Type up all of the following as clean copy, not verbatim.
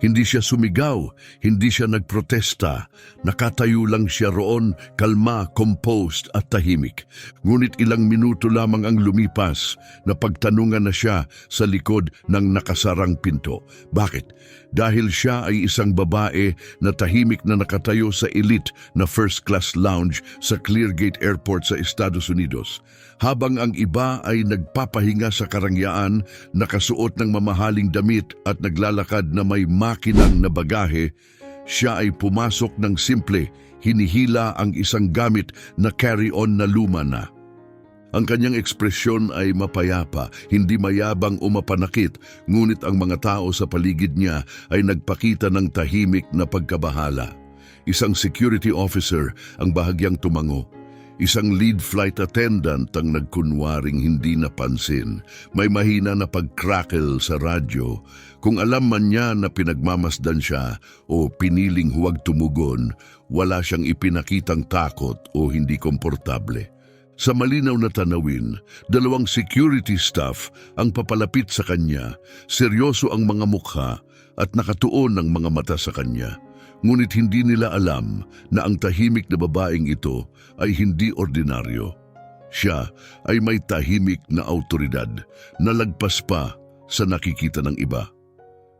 Hindi siya sumigaw, hindi siya nagprotesta. Nakatayo lang siya roon, kalma, composed at tahimik. Ngunit ilang minuto lamang ang lumipas na pagtanungan na siya sa likod ng nakasarang pinto. Bakit? Dahil siya ay isang babae na tahimik na nakatayo sa elite na first-class lounge sa Cleargate Airport sa Estados Unidos. Habang ang iba ay nagpapahinga sa karangyaan, nakasuot ng mamahaling damit at naglalakad na may makinang na bagahe, siya ay pumasok ng simple, hinihila ang isang gamit na carry-on na luma na. Ang kanyang ekspresyon ay mapayapa, hindi mayabang o mapanakit, ngunit ang mga tao sa paligid niya ay nagpakita ng tahimik na pagkabahala. Isang security officer ang bahagyang tumango. Isang lead flight attendant ang nagkunwaring hindi napansin. May mahina na pag-crackle sa radyo. Kung alam man niya na pinagmamasdan siya o piniling huwag tumugon, wala siyang ipinakitang takot o hindi komportable. Sa malinaw na tanawin, dalawang security staff ang papalapit sa kanya, seryoso ang mga mukha at nakatuon ang mga mata sa kanya. Ngunit hindi nila alam na ang tahimik na babaeng ito ay hindi ordinaryo. Siya ay may tahimik na autoridad na lagpas pa sa nakikita ng iba.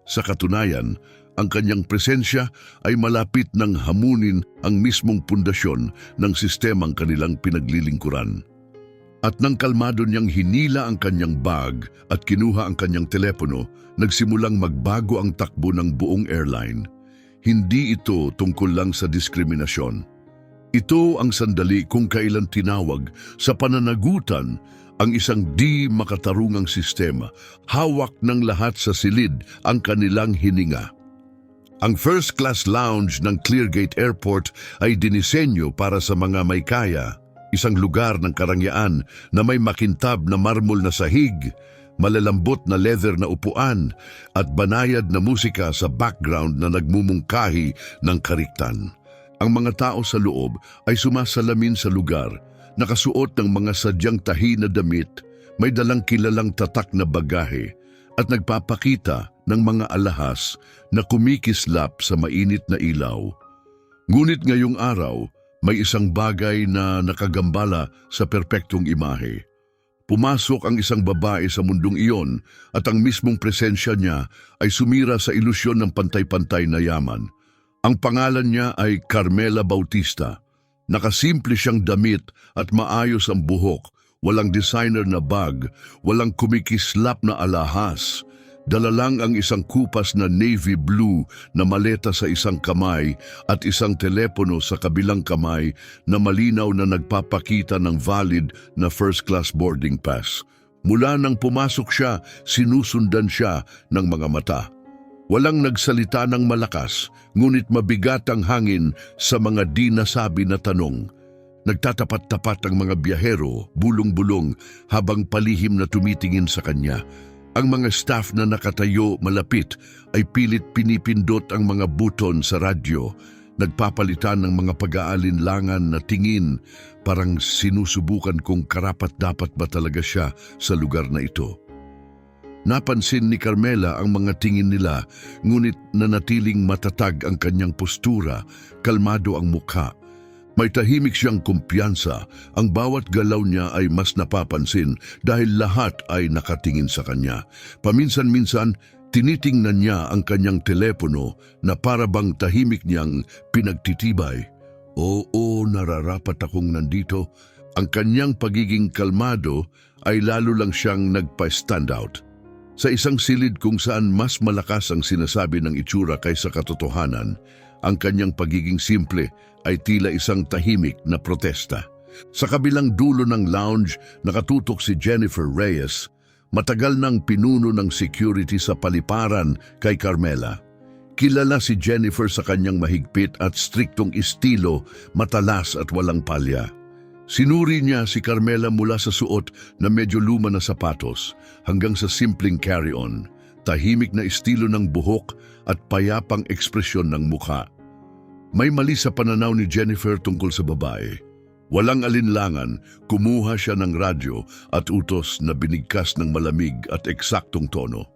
Sa katunayan, ang kanyang presensya ay malapit ng hamunin ang mismong pundasyon ng sistemang kanilang pinaglilingkuran. At nang kalmado niyang hinila ang kanyang bag at kinuha ang kanyang telepono, nagsimulang magbago ang takbo ng buong airline. Hindi ito tungkol lang sa diskriminasyon. Ito ang sandali kung kailan tinawag sa pananagutan ang isang di makatarungang sistema, hawak ng lahat sa silid ang kanilang hininga. Ang first-class lounge ng Cleargate Airport ay dinisenyo para sa mga may kaya, isang lugar ng karangyaan na may makintab na marmol na sahig, malalambot na leather na upuan at banayad na musika sa background na nagmumungkahi ng kariktan. Ang mga tao sa loob ay sumasalamin sa lugar, nakasuot ng mga sadyang tahi na damit, may dalang kilalang tatak na bagahe at nagpapakita ng mga alahas na kumikislap sa mainit na ilaw. Ngunit ngayong araw, may isang bagay na nakagambala sa perpektong imahe. Pumasok ang isang babae sa mundong iyon at ang mismong presensya niya ay sumira sa ilusyon ng pantay-pantay na yaman. Ang pangalan niya ay Carmela Bautista. Nakasimple siyang damit at maayos ang buhok, walang designer na bag, walang kumikislap na alahas. Dala lang ang isang kupas na navy blue na maleta sa isang kamay at isang telepono sa kabilang kamay na malinaw na nagpapakita ng valid na first-class boarding pass. Mula nang pumasok siya, sinusundan siya ng mga mata. Walang nagsalita ng malakas, ngunit mabigat ang hangin sa mga di nasabi na tanong. Nagtatapat-tapat ang mga biyahero, bulong-bulong, habang palihim na tumitingin sa kanya. Ang mga staff na nakatayo malapit ay pilit pinipindot ang mga buton sa radyo, nagpapalitan ng mga pag-aalinlangan na tingin, parang sinusubukan kung karapat-dapat ba talaga siya sa lugar na ito. Napansin ni Carmela ang mga tingin nila, ngunit nanatiling matatag ang kanyang postura, kalmado ang mukha. May tahimik siyang kumpiyansa, ang bawat galaw niya ay mas napapansin dahil lahat ay nakatingin sa kanya. Paminsan-minsan, tinitingnan niya ang kanyang telepono na para bang tahimik niyang pinagtitibay. Oo, nararapat akong nandito. Ang kanyang pagiging kalmado ay lalo lang siyang nagpa-stand out. Sa isang silid kung saan mas malakas ang sinasabi ng itsura kaysa katotohanan, ang kanyang pagiging simple ay tila isang tahimik na protesta. Sa kabilang dulo ng lounge, nakatutok si Jennifer Reyes. Matagal nang pinuno ng security sa paliparan kay Carmela. Kilala si Jennifer sa kanyang mahigpit at striktong estilo, matalas at walang palya. Sinuri niya si Carmela mula sa suot na medyo luma na sapatos hanggang sa simpleng carry-on, tahimik na estilo ng buhok at payapang ekspresyon ng mukha. May mali sa pananaw ni Jennifer tungkol sa babae. Walang alinlangan, kumuha siya ng radyo at utos na binigkas ng malamig at eksaktong tono.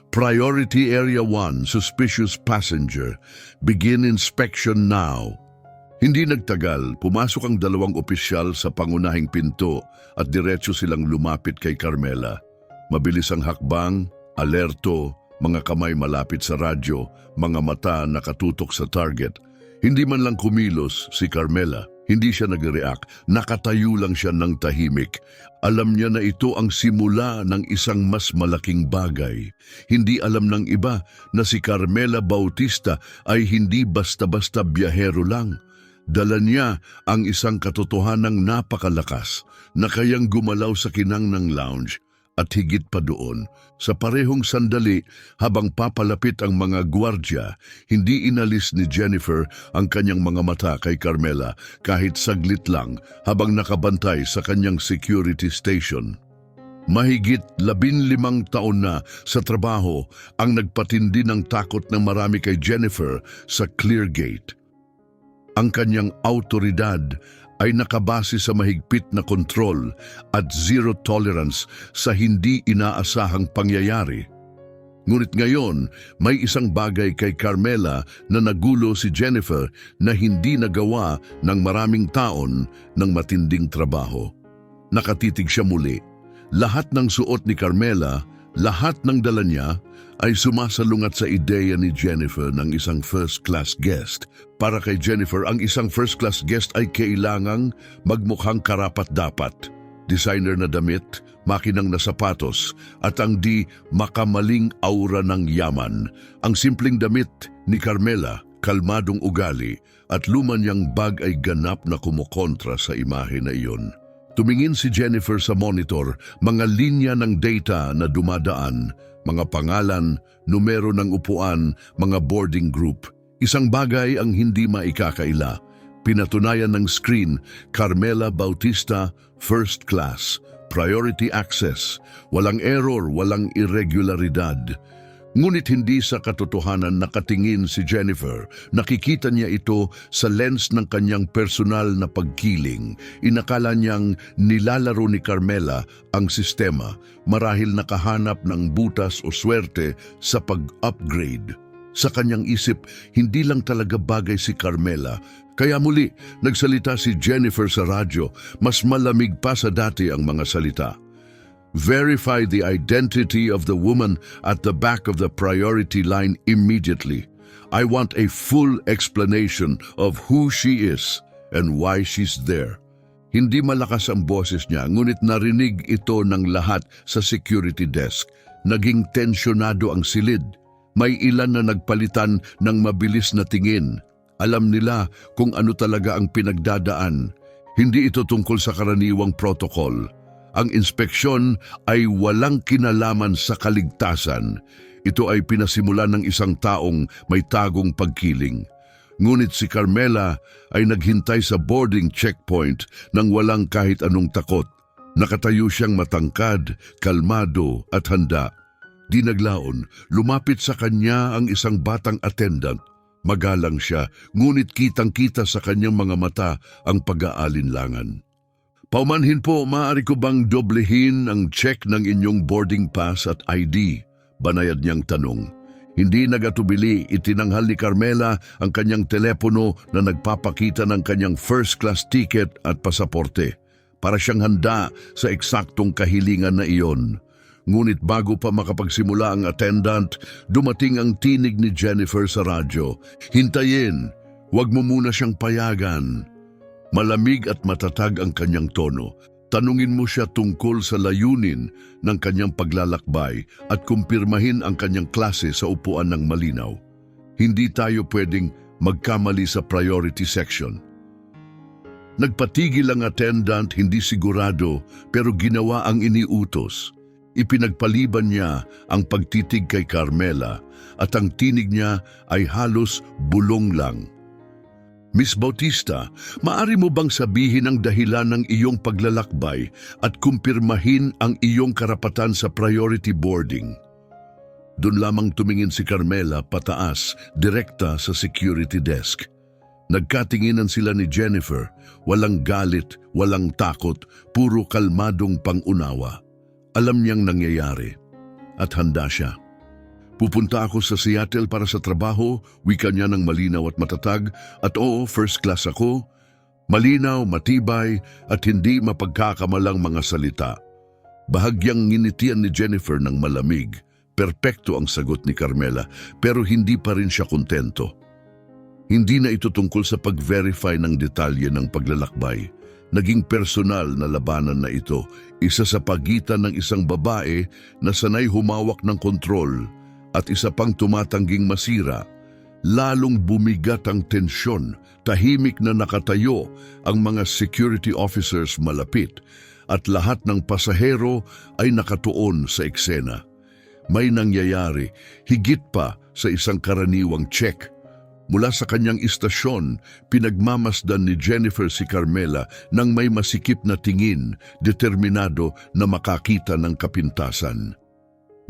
Priority Area 1, suspicious passenger. Begin inspection now. Hindi nagtagal, pumasok ang dalawang opisyal sa pangunahing pinto at diretso silang lumapit kay Carmela. Mabilis ang hakbang, alerto, mga kamay malapit sa radyo, mga mata nakatutok sa target. Hindi man lang kumilos si Carmela. Hindi siya nag-react, nakatayo lang siya ng tahimik. Alam niya na ito ang simula ng isang mas malaking bagay. Hindi alam ng iba na si Carmela Bautista ay hindi basta-basta biyahero lang. Dala niya ang isang katotohanang napakalakas na kayang gumalaw sa kinang ng lounge. At higit pa doon, sa parehong sandali habang papalapit ang mga gwardya, hindi inalis ni Jennifer ang kanyang mga mata kay Carmela kahit saglit lang habang nakabantay sa kanyang security station. Mahigit 15 taon na sa trabaho ang nagpatindi ng takot ng marami kay Jennifer sa Cleargate. Ang kanyang autoridad ay nakabase sa mahigpit na kontrol at zero tolerance sa hindi inaasahang pangyayari. Ngunit ngayon, may isang bagay kay Carmela na nagulo si Jennifer na hindi nagawa ng maraming taon ng matinding trabaho. Nakatitig siya muli. Lahat ng suot ni Carmela, lahat ng dala niya, ay sumasalungat sa ideya ni Jennifer ng isang first-class guest. Para kay Jennifer, ang isang first-class guest ay kailangang magmukhang karapat-dapat. Designer na damit, makinang na sapatos, at ang di makamaling aura ng yaman. Ang simpleng damit ni Carmela, kalmadong ugali, at luma niyang bag ay ganap na kumukontra sa imahe na iyon. Tumingin si Jennifer sa monitor, mga linya ng data na dumadaan, mga pangalan, numero ng upuan, mga boarding group. Isang bagay ang hindi maikakaila. Pinatunayan ng screen, Carmela Bautista, first class, priority access, walang error, walang irregularidad. Ngunit hindi sa katotohanan nakatingin si Jennifer. Nakikita niya ito sa lens ng kanyang personal na pagkiling. Inakala niyang nilalaro ni Carmela ang sistema, marahil nakahanap ng butas o swerte sa pag-upgrade. Sa kanyang isip, hindi lang talaga bagay si Carmela. Kaya muli, nagsalita si Jennifer sa radyo, mas malamig pa sa dati ang mga salita. Verify the identity of the woman at the back of the priority line immediately. I want a full explanation of who she is and why she's there. Hindi malakas ang boses niya, ngunit narinig ito ng lahat sa security desk. Naging tensyonado ang silid. May ilan na nagpalitan ng mabilis na tingin. Alam nila kung ano talaga ang pinagdadaan. Hindi ito tungkol sa karaniwang protocol. Ang inspeksyon ay walang kinalaman sa kaligtasan. Ito ay pinasimulan ng isang taong may tagong pagkiling. Ngunit si Carmela ay naghintay sa boarding checkpoint nang walang kahit anong takot. Nakatayo siyang matangkad, kalmado at handa. Di naglaon, lumapit sa kanya ang isang batang attendant. Magalang siya, ngunit kitang-kita sa kanyang mga mata ang pag-aalinlangan. Paumanhin po, maaari ko bang doblehin ang check ng inyong boarding pass at ID? Banayad niyang tanong. Hindi nagatubili, itinanghal ni Carmela ang kanyang telepono na nagpapakita ng kanyang first-class ticket at pasaporte. Para siyang handa sa eksaktong kahilingan na iyon. Ngunit bago pa makapagsimula ang attendant, dumating ang tinig ni Jennifer sa radyo. Hintayin, huwag mo muna siyang payagan. Malamig at matatag ang kanyang tono. Tanungin mo siya tungkol sa layunin ng kanyang paglalakbay at kumpirmahin ang kanyang klase sa upuan ng malinaw. Hindi tayo pwedeng magkamali sa priority section. Nagpatigil ang attendant, hindi sigurado, pero ginawa ang iniutos. Ipinagpaliban niya ang pagtitig kay Carmela at ang tinig niya ay halos bulong lang. Miss Bautista, maari mo bang sabihin ang dahilan ng iyong paglalakbay at kumpirmahin ang iyong karapatan sa priority boarding? Doon lamang tumingin si Carmela pataas, direkta sa security desk. Nagkatinginan sila ni Jennifer, walang galit, walang takot, puro kalmadong pangunawa. Alam niyang nangyayari at handa siya. Pupunta ako sa Seattle para sa trabaho, wika niya ng malinaw at matatag, at oo, first class ako. Malinaw, matibay, at hindi mapagkakamalang mga salita. Bahagyang nginitian ni Jennifer ng malamig. Perpekto ang sagot ni Carmela, pero hindi pa rin siya kontento. Hindi na ito tungkol sa pag-verify ng detalye ng paglalakbay. Naging personal na labanan na ito, isa sa pagitan ng isang babae na sanay humawak ng kontrol at isa pang tumatangging masira. Lalong bumigat ang tensyon, tahimik na nakatayo ang mga security officers malapit at lahat ng pasahero ay nakatuon sa eksena. May nangyayari, higit pa sa isang karaniwang check. Mula sa kanyang istasyon, pinagmamasdan ni Jennifer si Carmela nang may masikip na tingin, determinado na makakita ng kapintasan.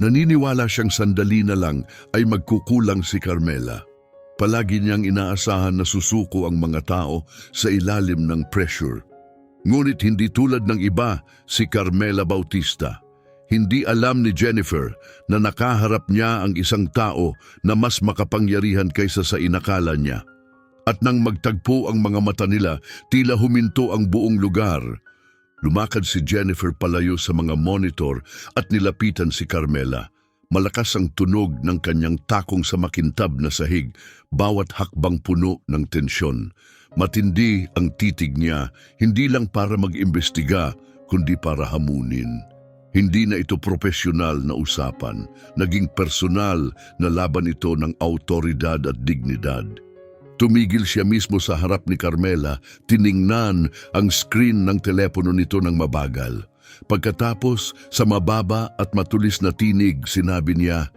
Naniniwala siyang sandali na lang ay magkukulang si Carmela. Palagi niyang inaasahan na susuko ang mga tao sa ilalim ng pressure. Ngunit hindi tulad ng iba, si Carmela Bautista. Hindi alam ni Jennifer na nakaharap niya ang isang tao na mas makapangyarihan kaysa sa inakala niya. At nang magtagpo ang mga mata nila, tila huminto ang buong lugar. Lumakad si Jennifer palayo sa mga monitor at nilapitan si Carmela. Malakas ang tunog ng kanyang takong sa makintab na sahig, bawat hakbang puno ng tensyon. Matindi ang titig niya, hindi lang para mag-imbestiga, kundi para hamunin. Hindi na ito profesional na usapan, naging personal na laban ito ng autoridad at dignidad. Tumigil siya mismo sa harap ni Carmela, tiningnan ang screen ng telepono nito ng mabagal. Pagkatapos, sa mababa at matulis na tinig, sinabi niya,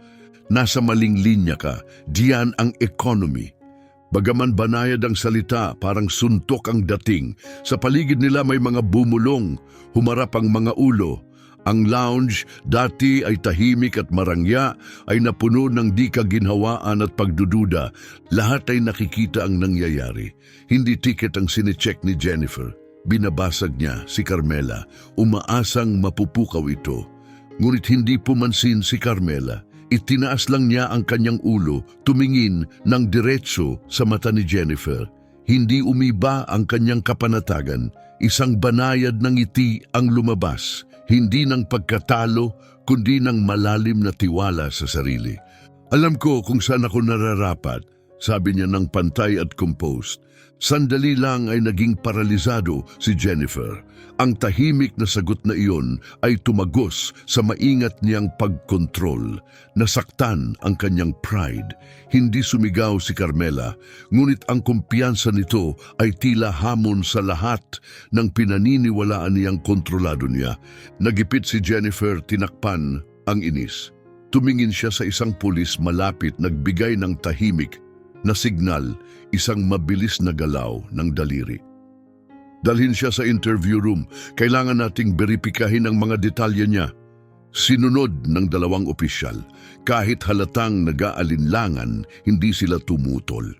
"Nasa maling linya ka, diyan ang economy." Bagaman banayad ang salita, parang suntok ang dating. Sa paligid nila may mga bumulong, humarap ang mga ulo. Ang lounge, dati ay tahimik at marangya, ay napuno ng di kaginhawaan at pagdududa. Lahat ay nakikita ang nangyayari. Hindi ticket ang sinecheck ni Jennifer. Binabasag niya si Carmela, umaasang mapupukaw ito. Ngunit hindi pumansin si Carmela. Itinaas lang niya ang kanyang ulo, tumingin ng diretso sa mata ni Jennifer. Hindi umiba ang kanyang kapanatagan. Isang banayad ng ngiti ang lumabas. Hindi ng pagkatalo, kundi ng malalim na tiwala sa sarili. "Alam ko kung saan ako nararapat," sabi niya ng pantay at composed. Sandali lang ay naging paralisado si Jennifer. Ang tahimik na sagot na iyon ay tumagos sa maingat niyang pagkontrol. Nasaktan ang kanyang pride. Hindi sumigaw si Carmela, ngunit ang kumpiyansa nito ay tila hamon sa lahat ng pinaniniwalaan niyang kontrolado niya. Nagipit si Jennifer, tinakpan ang inis. Tumingin siya sa isang pulis malapit, nagbigay ng tahimik na signal, isang mabilis na galaw ng daliri. "Dalhin siya sa interview room. Kailangan nating beripikahin ang mga detalye niya." Sinunod ng dalawang opisyal. Kahit halatang nag-aalinlangan, hindi sila tumutol.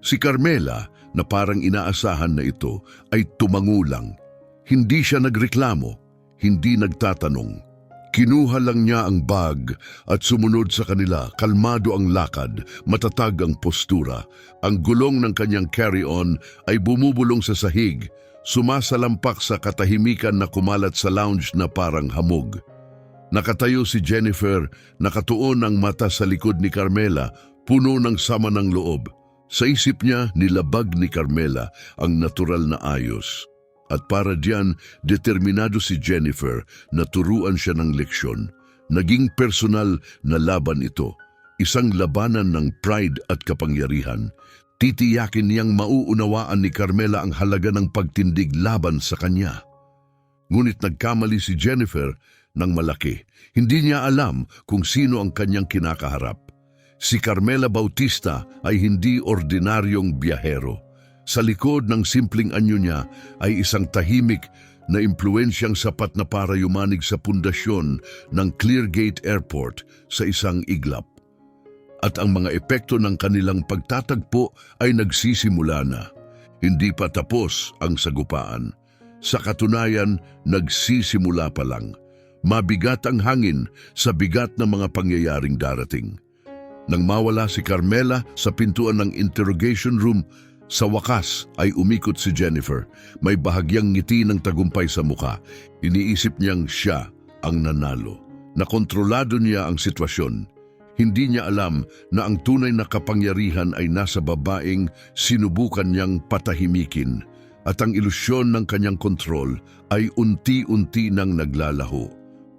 Si Carmela, na parang inaasahan na ito, ay tumangulang. Hindi siya nagreklamo, hindi nagtatanong. Kinuha lang niya ang bag at sumunod sa kanila. Kalmado ang lakad, matatag ang postura. Ang gulong ng kanyang carry-on ay bumubulong sa sahig, sumasalampak sa katahimikan na kumalat sa lounge na parang hamog. Nakatayo si Jennifer, nakatuon ang mata sa likod ni Carmela, puno ng sama ng loob. Sa isip niya, nilabag ni Carmela ang natural na ayos. At para diyan, determinado si Jennifer na turuan siya ng leksyon. Naging personal na laban ito. Isang labanan ng pride at kapangyarihan. Titiyakin niyang mauunawaan ni Carmela ang halaga ng pagtindig laban sa kanya. Ngunit nagkamali si Jennifer ng malaki. Hindi niya alam kung sino ang kanyang kinakaharap. Si Carmela Bautista ay hindi ordinaryong biyahero. Sa likod ng simpleng anyo niya ay isang tahimik na impluensyang sapat na para yumanig sa pundasyon ng Cleargate Airport sa isang iglap. At ang mga epekto ng kanilang pagtatagpo ay nagsisimula na. Hindi pa tapos ang sagupaan. Sa katunayan, nagsisimula pa lang. Mabigat ang hangin sa bigat ng mga pangyayaring darating. Nang mawala si Carmela sa pintuan ng interrogation room, sa wakas ay umikot si Jennifer. May bahagyang ngiti ng tagumpay sa muka. Iniisip niyang siya ang nanalo. Nakontrolado niya ang sitwasyon. Hindi niya alam na ang tunay na kapangyarihan ay nasa babaeng sinubukan niyang patahimikin at ang ilusyon ng kanyang kontrol ay unti-unti nang naglalaho.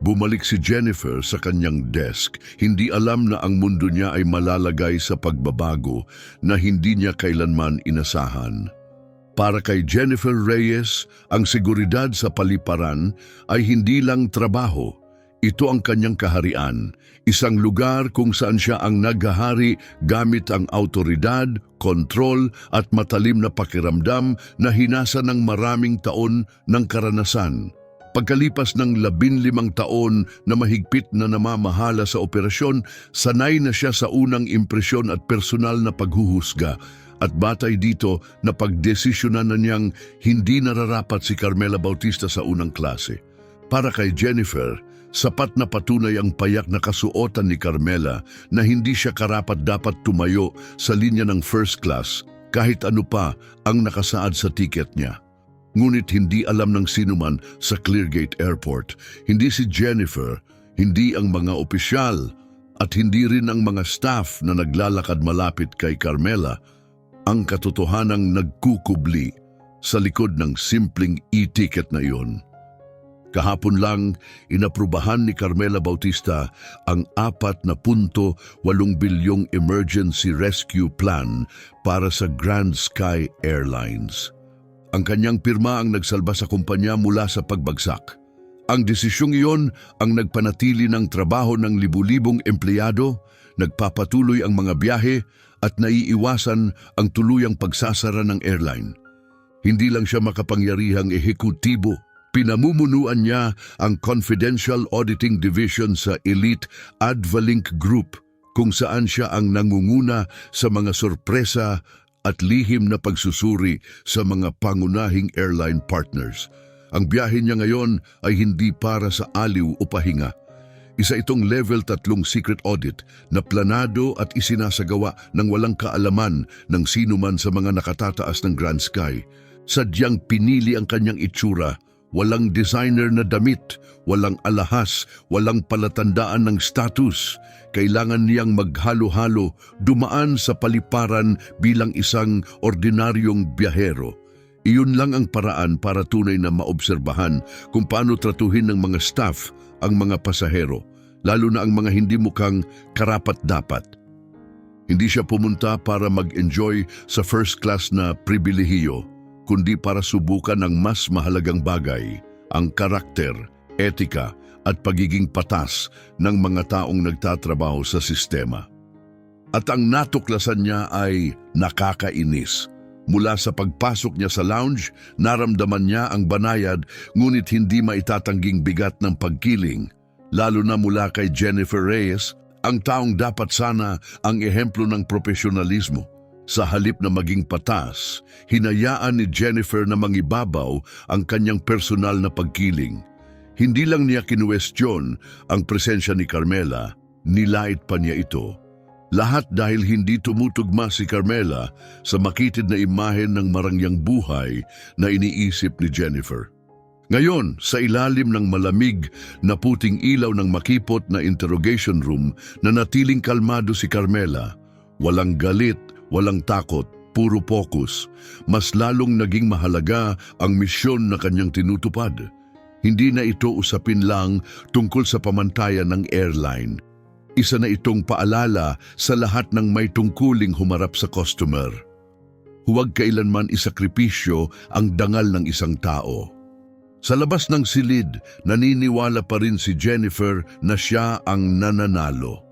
Bumalik si Jennifer sa kanyang desk. Hindi alam na ang mundo niya ay malalagay sa pagbabago na hindi niya kailanman inasahan. Para kay Jennifer Reyes, ang seguridad sa paliparan ay hindi lang trabaho. Ito ang kanyang kaharian, isang lugar kung saan siya ang naghahari gamit ang autoridad, kontrol at matalim na pakiramdam na hinasa ng maraming taon ng karanasan. Pagkalipas ng 15 taon na mahigpit na namamahala sa operasyon, sanay na siya sa unang impresyon at personal na paghuhusga. At batay dito na pagdesisyonan na niyang hindi nararapat si Carmela Bautista sa unang klase. Para kay Jennifer, sapat na patunay ang payak na kasuotan ni Carmela na hindi siya karapat-dapat tumayo sa linya ng first class kahit ano pa ang nakasaad sa ticket niya. Ngunit hindi alam ng sinuman sa Cleargate Airport, hindi si Jennifer, hindi ang mga opisyal at hindi rin ang mga staff na naglalakad malapit kay Carmela ang katotohanang nagkukubli sa likod ng simpleng e-ticket na iyon. Kahapon lang, inaprubahan ni Carmela Bautista ang 4.8 bilyong emergency rescue plan para sa Grand Sky Airlines. Ang kanyang pirma ang nagsalba sa kumpanya mula sa pagbagsak. Ang desisyong iyon ang nagpanatili ng trabaho ng libu-libong empleyado, nagpapatuloy ang mga biyahe at naiiwasan ang tuluyang pagsasara ng airline. Hindi lang siya makapangyarihang ehekutibo, pinamumunuan niya ang Confidential Auditing Division sa Elite Advalink Group kung saan siya ang nangunguna sa mga sorpresa at lihim na pagsusuri sa mga pangunahing airline partners. Ang biyahe niya ngayon ay hindi para sa aliw o pahinga. Isa itong level 3 secret audit na planado at isinasagawa ng walang kaalaman ng sino man sa mga nakatataas ng Grand Sky. Sadyang pinili ang kanyang itsura, walang designer na damit, walang alahas, walang palatandaan ng status. Kailangan niyang maghalo-halo, dumaan sa paliparan bilang isang ordinaryong biyahero. Iyon lang ang paraan para tunay na maobserbahan kung paano tratuhin ng mga staff ang mga pasahero, lalo na ang mga hindi mukhang karapat-dapat. Hindi siya pumunta para mag-enjoy sa first class na pribilehiyo, kundi para subukan ang mas mahalagang bagay, ang karakter, etika at pagiging patas ng mga taong nagtatrabaho sa sistema. At ang natuklasan niya ay nakakainis. Mula sa pagpasok niya sa lounge, naramdaman niya ang banayad ngunit hindi maitatangging bigat ng pagkiling, lalo na mula kay Jennifer Reyes, ang taong dapat sana ang ehemplo ng profesionalismo. Sa halip na maging patas, hinayaan ni Jennifer na mangibabaw ang kanyang personal na pagkiling. Hindi lang niya kinuwestiyon ang presensya ni Carmela, nilait pa niya ito. Lahat dahil hindi tumutugma si Carmela sa makitid na imahen ng marangyang buhay na iniisip ni Jennifer. Ngayon, sa ilalim ng malamig na puting ilaw ng makipot na interrogation room, nanatiling kalmado si Carmela. Walang galit, walang takot, puro focus. Mas lalong naging mahalaga ang misyon na kanyang tinutupad. Hindi na ito usapin lang tungkol sa pamantayan ng airline. Isa na itong paalala sa lahat ng may tungkuling humarap sa customer. Huwag kailanman isakripisyo ang dangal ng isang tao. Sa labas ng silid, naniniwala pa rin si Jennifer na siya ang nananalo.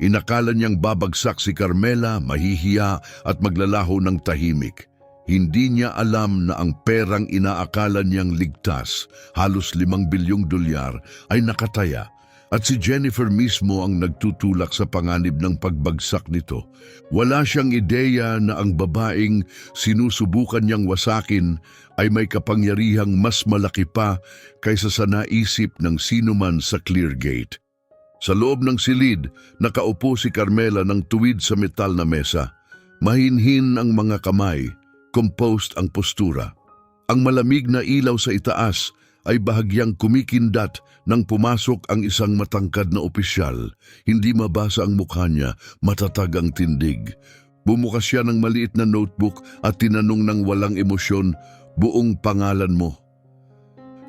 Inakala niyang babagsak si Carmela, mahihiya at maglalaho ng tahimik. Hindi niya alam na ang perang inaakala niyang ligtas, halos 5 bilyong dolyar, ay nakataya. At si Jennifer mismo ang nagtutulak sa panganib ng pagbagsak nito. Wala siyang ideya na ang babaeng sinusubukan niyang wasakin ay may kapangyarihang mas malaki pa kaysa sa naisip ng sinuman sa Cleargate. Sa loob ng silid, nakaupo si Carmela ng tuwid sa metal na mesa. Mahinhin ang mga kamay, composed ang postura. Ang malamig na ilaw sa itaas ay bahagyang kumikindat nang pumasok ang isang matangkad na opisyal. Hindi mabasa ang mukha niya, matatag ang tindig. Bumukas siya ng maliit na notebook at tinanong ng walang emosyon, "Buong pangalan mo?"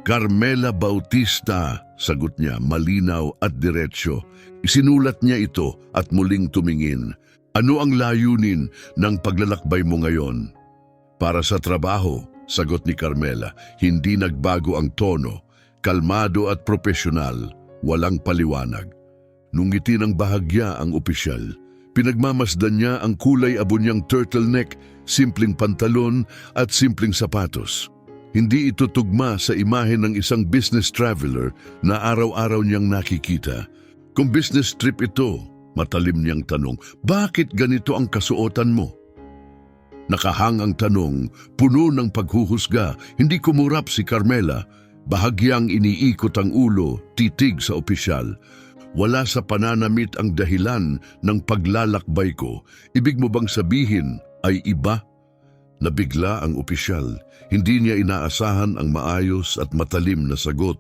"Carmela Bautista," sagot niya, malinaw at diretsyo. Isinulat niya ito at muling tumingin. "Ano ang layunin ng paglalakbay mo ngayon?" "Para sa trabaho," sagot ni Carmela. Hindi nagbago ang tono, kalmado at profesional, walang paliwanag. Nungiti ng bahagya ang opisyal. Pinagmamasdan niya ang kulay abo niyang turtleneck, simpleng pantalon at simpleng sapatos. Hindi ito tugma sa imahe ng isang business traveler na araw-araw niyang nakikita. Kung business trip ito, matalim niyang tanong, "Bakit ganito ang kasuotan mo?" Nakahang ang tanong, puno ng paghuhusga. Hindi kumurap si Carmela. Bahagyang iniikot ang ulo, titig sa opisyal. "Wala sa pananamit ang dahilan ng paglalakbay ko. Ibig mo bang sabihin ay iba?" Nabigla ang opisyal. Hindi niya inaasahan ang maayos at matalim na sagot.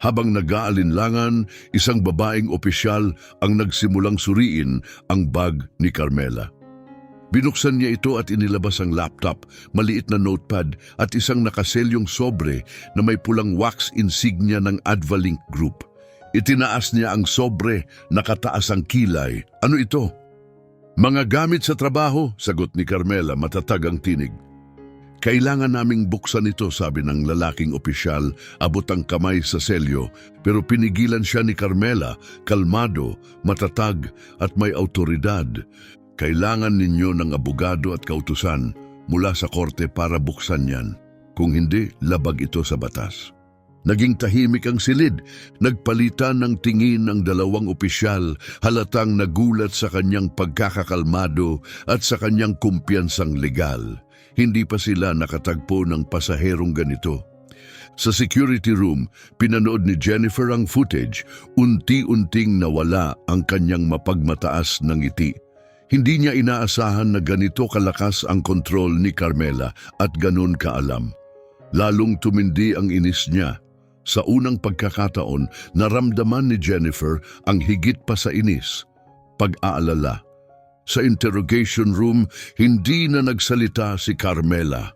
Habang nag-aalinlangan, isang babaeng opisyal ang nagsimulang suriin ang bag ni Carmela. Binuksan niya ito at inilabas ang laptop, maliit na notepad at isang nakaselyong sobre na may pulang wax insignia ng Advalink Group. Itinaas niya ang sobre, nakataas ang kilay. "Ano ito?" "Mga gamit sa trabaho," sagot ni Carmela, matatag ang tinig. "Kailangan naming buksan ito," sabi ng lalaking opisyal, abot ang kamay sa selyo, pero pinigilan siya ni Carmela, kalmado, matatag at may autoridad. "Kailangan ninyo ng abogado at kautusan mula sa korte para buksan yan. Kung hindi, labag ito sa batas." Naging tahimik ang silid. Nagpalitan ng tingin ang dalawang opisyal, halatang nagulat sa kanyang pagkakakalmado at sa kanyang kumpiyansang legal. Hindi pa sila nakatagpo ng pasaherong ganito. Sa security room, pinanood ni Jennifer ang footage. Unti-unting nawala ang kanyang mapagmataas na ngiti. Hindi niya inaasahan na ganito kalakas ang kontrol ni Carmela at ganun kaalam. Lalong tumindi ang inis niya. Sa unang pagkakataon, naramdaman ni Jennifer ang higit pa sa inis, pag-aalala. Sa interrogation room, hindi na nagsalita si Carmela.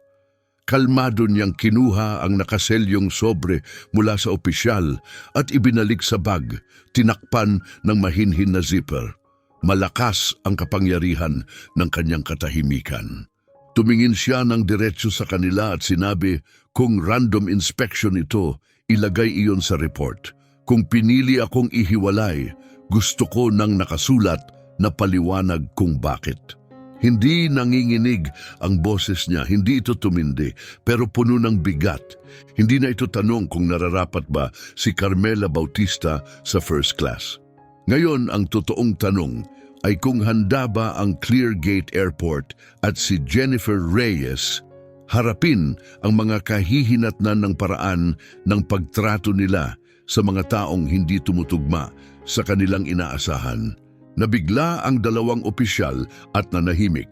Kalmado niyang kinuha ang nakaselyong sobre mula sa opisyal at ibinalik sa bag, tinakpan ng mahinhin na zipper. Malakas ang kapangyarihan ng kanyang katahimikan. Tumingin siya ng diretso sa kanila at sinabi, "Kung random inspection ito, ilagay iyon sa report. Kung pinili akong ihiwalay, gusto ko nang nakasulat na paliwanag kung bakit." Hindi nanginginig ang boses niya, hindi ito tumindi, pero puno ng bigat. Hindi na ito tanong kung nararapat ba si Carmela Bautista sa first class. Ngayon, ang totoong tanong ay kung handa ba ang Cleargate Airport at si Jennifer Reyes harapin ang mga kahihinatnan ng paraan ng pagtrato nila sa mga taong hindi tumutugma sa kanilang inaasahan. Nabigla ang dalawang opisyal at nanahimik.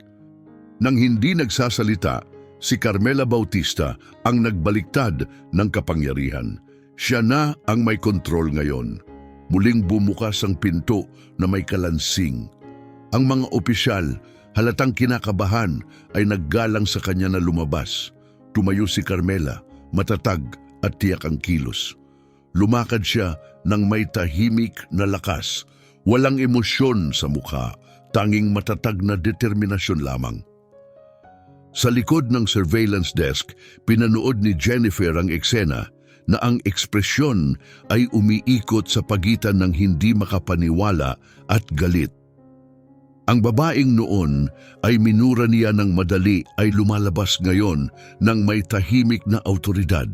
Nang hindi nagsasalita, si Carmela Bautista ang nagbaliktad ng kapangyarihan. Siya na ang may kontrol ngayon. Muling bumukas ang pinto na may kalansing. Ang mga opisyal, halatang kinakabahan, ay naggalang sa kanya na lumabas. Tumayo si Carmela, matatag at tiyak ang kilos. Lumakad siya ng may tahimik na lakas, walang emosyon sa mukha, tanging matatag na determinasyon lamang. Sa likod ng surveillance desk, pinanood ni Jennifer ang eksena na ang ekspresyon ay umiikot sa pagitan ng hindi makapaniwala at galit. Ang babaeng noon ay minura niya ng madali ay lumalabas ngayon ng may tahimik na autoridad.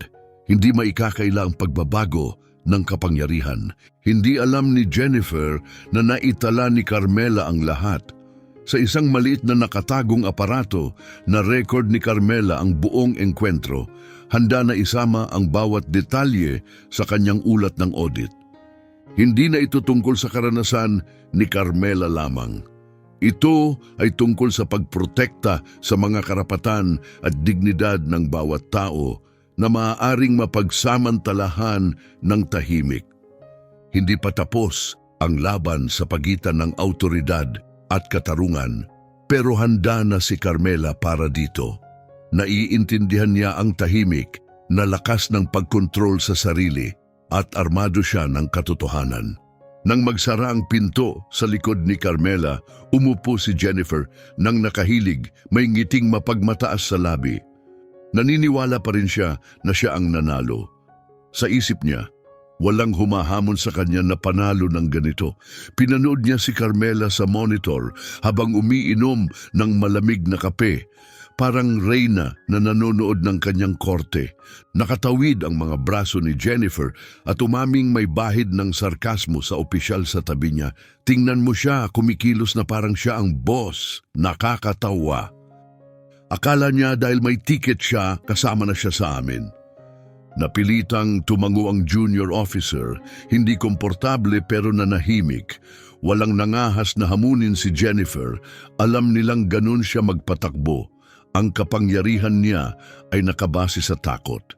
Hindi maikakaila ang pagbabago ng kapangyarihan. Hindi alam ni Jennifer na naitala ni Carmela ang lahat. Sa isang maliit na nakatagong aparato, na record ni Carmela ang buong engkwentro. Handa na isama ang bawat detalye sa kanyang ulat ng audit. Hindi na ito tungkol sa karanasan ni Carmela lamang. Ito ay tungkol sa pagprotekta sa mga karapatan at dignidad ng bawat tao na maaaring mapagsamantalahan ng tahimik. Hindi pa tapos ang laban sa pagitan ng awtoridad at katarungan, pero handa na si Carmela para dito. Naiintindihan niya ang tahimik na lakas ng pagkontrol sa sarili at armado siya ng katotohanan. Nang magsara ang pinto sa likod ni Carmela, umupo si Jennifer nang nakahilig, may ngiting mapagmataas sa labi. Naniniwala pa rin siya na siya ang nanalo. Sa isip niya, walang humahamon sa kanya na panalo ng ganito. Pinanood niya si Carmela sa monitor habang umiinom ng malamig na kape. Parang reyna na nanonood ng kanyang korte. Nakatawid ang mga braso ni Jennifer at umaming may bahid ng sarkasmo sa opisyal sa tabi niya. Tingnan mo siya, kumikilos na parang siya ang boss. Nakakatawa. Akala niya dahil may ticket siya, kasama na siya sa amin. Napilitang tumango ang junior officer, hindi komportable pero nanahimik. Walang nangahas na hamunin si Jennifer, alam nilang ganun siya magpatakbo. Ang kapangyarihan niya ay nakabase sa takot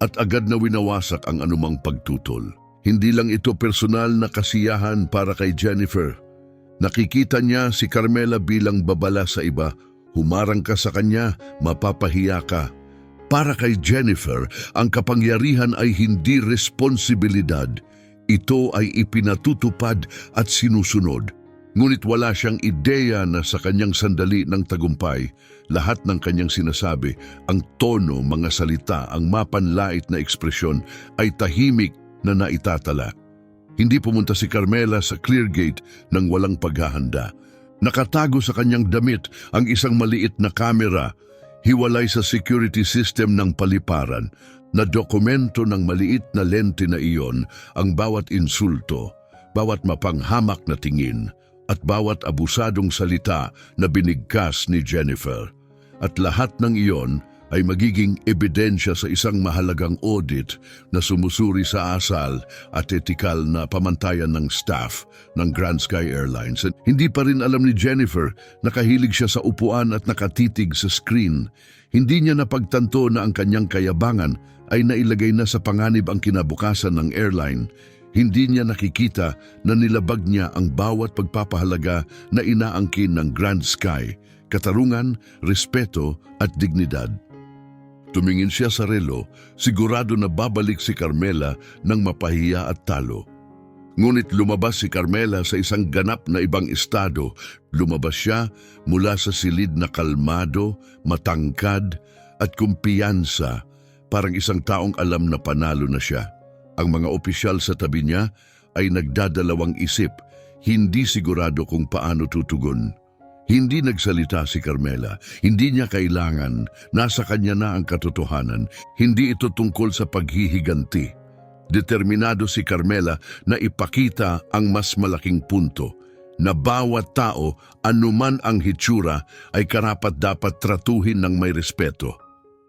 at agad na winawasak ang anumang pagtutol. Hindi lang ito personal na kasiyahan para kay Jennifer. Nakikita niya si Carmela bilang babala sa iba, humarang ka sa kanya, mapapahiya ka. Para kay Jennifer, ang kapangyarihan ay hindi responsibilidad. Ito ay ipinatutupad at sinusunod. Ngunit wala siyang ideya na sa kanyang sandali ng tagumpay, lahat ng kanyang sinasabi, ang tono, mga salita, ang mapanlait na ekspresyon ay tahimik na naitatala. Hindi pumunta si Carmela sa Cleargate nang walang paghahanda. Nakatago sa kanyang damit ang isang maliit na kamera, hiwalay sa security system ng paliparan, na dokumento ng maliit na lente na iyon ang bawat insulto, bawat mapanghamak na tingin, at bawat abusadong salita na binigkas ni Jennifer. At lahat ng iyon ay magiging ebidensya sa isang mahalagang audit na sumusuri sa asal at etikal na pamantayan ng staff ng Grand Sky Airlines. At hindi pa rin alam ni Jennifer na kahilig siya sa upuan at nakatitig sa screen. Hindi niya napagtanto na ang kanyang kayabangan ay nailagay na sa panganib ang kinabukasan ng airline. Hindi niya nakikita na nilabag niya ang bawat pagpapahalaga na inaangkin ng Grand Sky, katarungan, respeto at dignidad. Tumingin siya sa relo, sigurado na babalik si Carmela nang mapahiya at talo. Ngunit lumabas si Carmela sa isang ganap na ibang estado. Lumabas siya mula sa silid na kalmado, matangkad at kumpiyansa, parang isang taong alam na panalo na siya. Ang mga opisyal sa tabi niya ay nagdadalawang isip, hindi sigurado kung paano tutugon. Hindi nagsalita si Carmela, hindi niya kailangan, nasa kanya na ang katotohanan, hindi ito tungkol sa paghihiganti. Determinado si Carmela na ipakita ang mas malaking punto, na bawat tao, anuman ang hitsura, ay karapat-dapat tratuhin ng may respeto.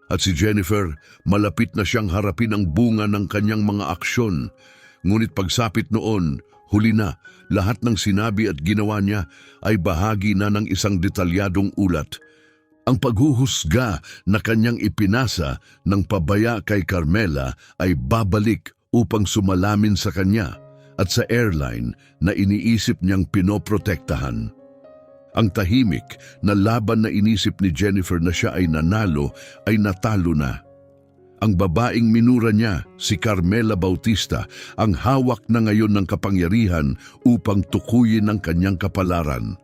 At si Jennifer, malapit na siyang harapin ang bunga ng kanyang mga aksyon. Ngunit pagsapit noon, huli na, lahat ng sinabi at ginawa niya ay bahagi na ng isang detalyadong ulat. Ang paghuhusga na kanyang ipinasa ng pabaya kay Carmela ay babalik upang sumalamin sa kanya at sa airline na iniisip niyang pinoprotektahan. Ang tahimik na laban na inisip ni Jennifer na siya ay nanalo ay natalo na. Ang babaeng minura niya, si Carmela Bautista, ang hawak na ngayon ng kapangyarihan upang tukuyin ang kanyang kapalaran.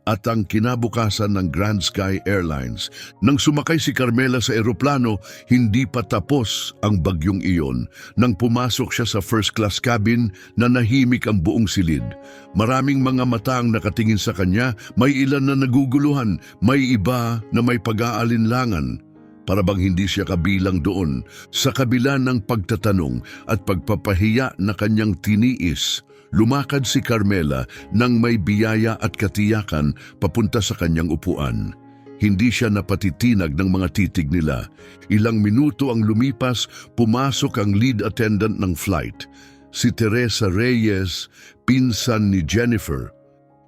At ang kinabukasan ng Grand Sky Airlines. Nang sumakay si Carmela sa eroplano, hindi pa tapos ang bagyong iyon. Nang pumasok siya sa first class cabin, nanahimik ang buong silid. Maraming mga mata ang nakatingin sa kanya, may ilan na naguguluhan, may iba na may pag-aalinlangan. Para bang hindi siya kabilang doon, sa kabila ng pagtatanong at pagpapahiya na kanyang tiniis, lumakad si Carmela nang may biyaya at katiyakan papunta sa kanyang upuan. Hindi siya napatitinag ng mga titig nila. Ilang minuto ang lumipas, pumasok ang lead attendant ng flight. Si Teresa Reyes, pinsan ni Jennifer.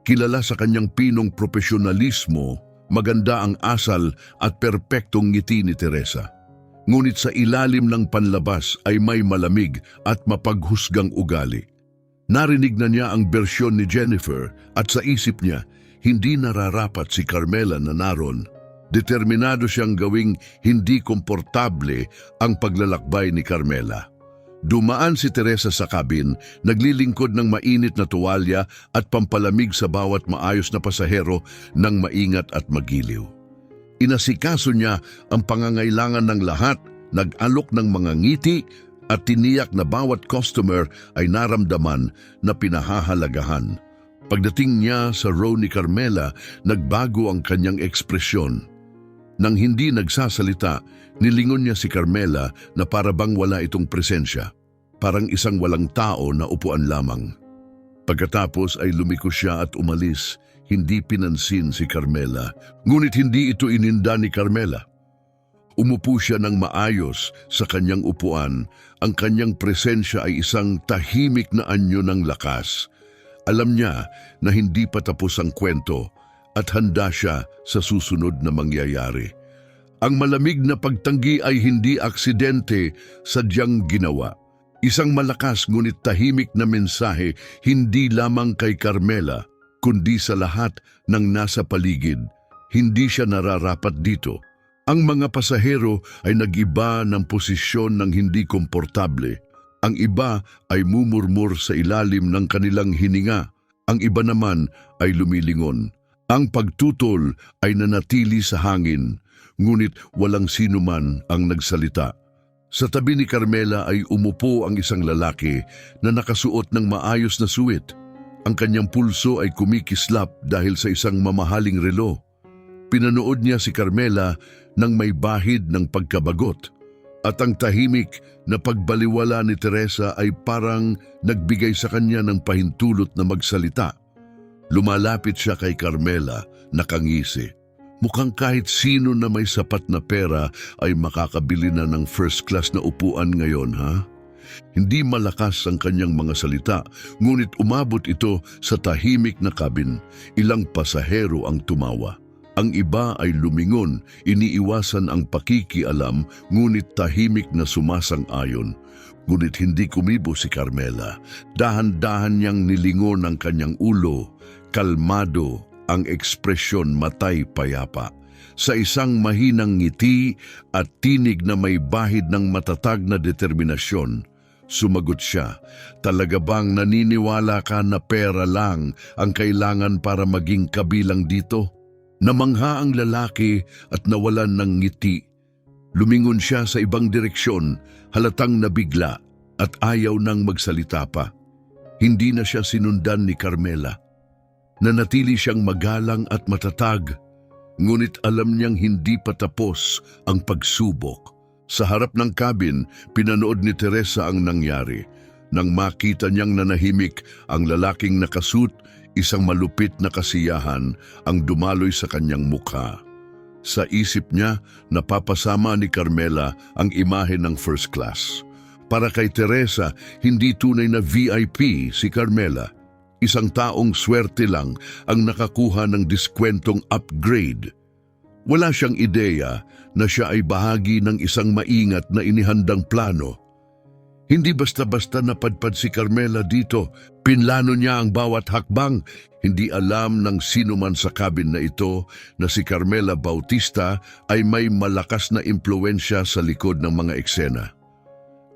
Kilala sa kanyang pinong profesionalismo, maganda ang asal at perpektong ngiti ni Teresa. Ngunit sa ilalim ng panlabas ay may malamig at mapaghusgang ugali. Narinig na niya ang bersyon ni Jennifer at sa isip niya, hindi nararapat si Carmela na naroon. Determinado siyang gawing hindi komportable ang paglalakbay ni Carmela. Dumaan si Teresa sa kabin, naglilingkod ng mainit na tuwalya at pampalamig sa bawat maayos na pasahero ng maingat at magiliw. Inasikaso niya ang pangangailangan ng lahat, nag-alok ng mga ngiti at tiniyak na bawat customer ay naramdaman na pinahahalagahan. Pagdating niya sa row ni Carmela, nagbago ang kanyang ekspresyon. Nang hindi nagsasalita, nilingon niya si Carmela na parabang wala itong presensya, parang isang walang tao na upuan lamang. Pagkatapos ay lumiko siya at umalis, hindi pinansin si Carmela. Ngunit hindi ito ininda ni Carmela. Umupo siya ng maayos sa kanyang upuan. Ang kanyang presensya ay isang tahimik na anyo ng lakas. Alam niya na hindi pa tapos ang kwento at handa siya sa susunod na mangyayari. Ang malamig na pagtanggi ay hindi aksidente, sadyang ginawa. Isang malakas ngunit tahimik na mensahe hindi lamang kay Carmela, kundi sa lahat ng nasa paligid. Hindi siya nararapat dito. Ang mga pasahero ay nag-iba ng posisyon ng hindi komportable. Ang iba ay mumurmur sa ilalim ng kanilang hininga. Ang iba naman ay lumilingon. Ang pagtutol ay nanatili sa hangin, ngunit walang sino man ang nagsalita. Sa tabi ni Carmela ay umupo ang isang lalaki na nakasuot ng maayos na suwit. Ang kanyang pulso ay kumikislap dahil sa isang mamahaling relo. Pinanood niya si Carmela nang may bahid ng pagkabagot. At ang tahimik na pagbaliwala ni Teresa ay parang nagbigay sa kanya ng pahintulot na magsalita. Lumalapit siya kay Carmela, nakangisi. Mukhang kahit sino na may sapat na pera ay makakabili na ng first class na upuan ngayon, ha? Hindi malakas ang kanyang mga salita, ngunit umabot ito sa tahimik na kabin. Ilang pasahero ang tumawa. Ang iba ay lumingon, iniiwasan ang pakikialam, ngunit tahimik na sumasang-ayon. Ngunit hindi kumibo si Carmela. Dahan-dahan niyang nilingon ang kanyang ulo. Kalmado ang ekspresyon, matay payapa. Sa isang mahinang ngiti at tinig na may bahid ng matatag na determinasyon, sumagot siya, talaga bang naniniwala ka na pera lang ang kailangan para maging kabilang dito? Namangha ang lalaki at nawalan ng ngiti. Lumingon siya sa ibang direksyon, halatang nabigla at ayaw nang magsalita pa. Hindi na siya sinundan ni Carmela. Nanatili siyang magalang at matatag, ngunit alam niyang hindi pa tapos ang pagsubok. Sa harap ng kabin, pinanood ni Teresa ang nangyari. Nang makita niyang nanahimik ang lalaking nakasuot, isang malupit na kasiyahan ang dumaloy sa kanyang mukha. Sa isip niya, napapasama ni Carmela ang imahe ng first class. Para kay Teresa, hindi tunay na VIP si Carmela. Isang taong swerte lang ang nakakuha ng diskwentong upgrade. Wala siyang ideya na siya ay bahagi ng isang maingat na inihandang plano. Hindi basta-basta napadpad si Carmela dito. Pinlano niya ang bawat hakbang. Hindi alam ng sino man sa kabin na ito na si Carmela Bautista ay may malakas na impluwensya sa likod ng mga eksena.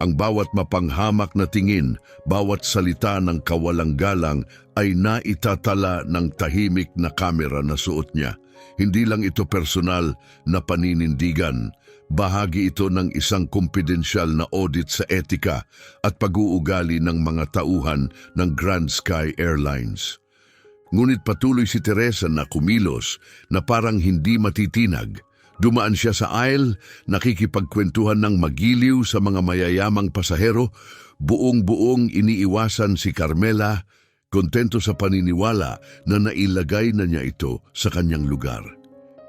Ang bawat mapanghamak na tingin, bawat salita ng kawalang galang ay naitatala ng tahimik na kamera na suot niya. Hindi lang ito personal na paninindigan. Bahagi ito ng isang kumpidensyal na audit sa etika at pag-uugali ng mga tauhan ng Grand Sky Airlines. Ngunit patuloy si Teresa na kumilos na parang hindi matitinag. Dumaan siya sa aisle, nakikipagkwentuhan ng magiliw sa mga mayayamang pasahero, buong-buong iniiwasan si Carmela, kontento sa paniniwala na nailagay na niya ito sa kanyang lugar.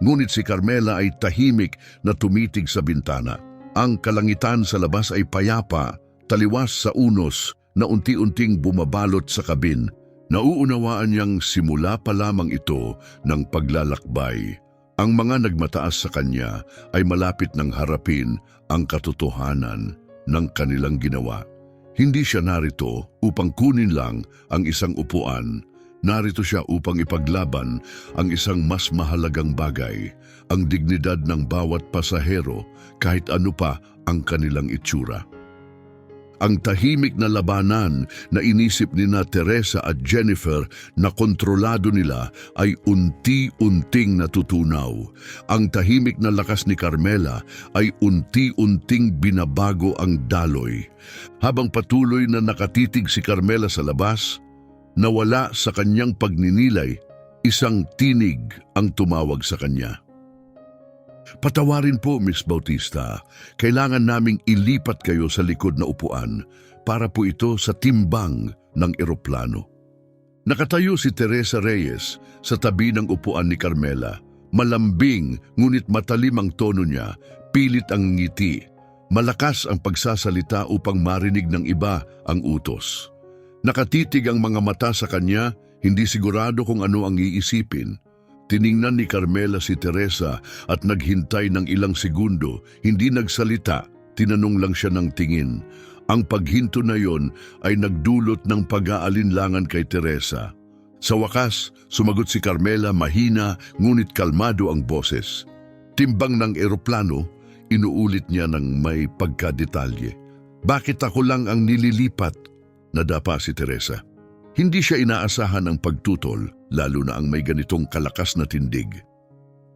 Ngunit si Carmela ay tahimik na tumitig sa bintana. Ang kalangitan sa labas ay payapa, taliwas sa unos na unti-unting bumabalot sa kabin. Nauunawaan niyang simula pa lamang ito ng paglalakbay. Ang mga nagmataas sa kanya ay malapit ng harapin ang katotohanan ng kanilang ginawa. Hindi siya narito upang kunin lang ang isang upuan. Narito siya upang ipaglaban ang isang mas mahalagang bagay, ang dignidad ng bawat pasahero kahit ano pa ang kanilang itsura. Ang tahimik na labanan na inisip ni Teresa at Jennifer na kontrolado nila ay unti-unting natutunaw. Ang tahimik na lakas ni Carmela ay unti-unting binabago ang daloy. Habang patuloy na nakatitig si Carmela sa labas, nawala sa kanyang pagninilay, isang tinig ang tumawag sa kanya. "Patawarin po, Miss Bautista. Kailangan naming ilipat kayo sa likod na upuan para po ito sa timbang ng eroplano." Nakatayo si Teresa Reyes sa tabi ng upuan ni Carmela. Malambing ngunit matalim ang tono niya, pilit ang ngiti. Malakas ang pagsasalita upang marinig ng iba ang utos. Nakatitig ang mga mata sa kanya, hindi sigurado kung ano ang iisipin. Tiningnan ni Carmela si Teresa at naghintay ng ilang segundo, hindi nagsalita, tinanong lang siya ng tingin. Ang paghinto na yon ay nagdulot ng pag-aalinlangan kay Teresa. Sa wakas, sumagot si Carmela, mahina ngunit kalmado ang boses. Timbang ng eroplano, inuulit niya ng may pagkadetalye. "Bakit ako lang ang nililipat?" Nadapa si Teresa. Hindi siya inaasahan ang pagtutol, lalo na ang may ganitong kalakas na tindig.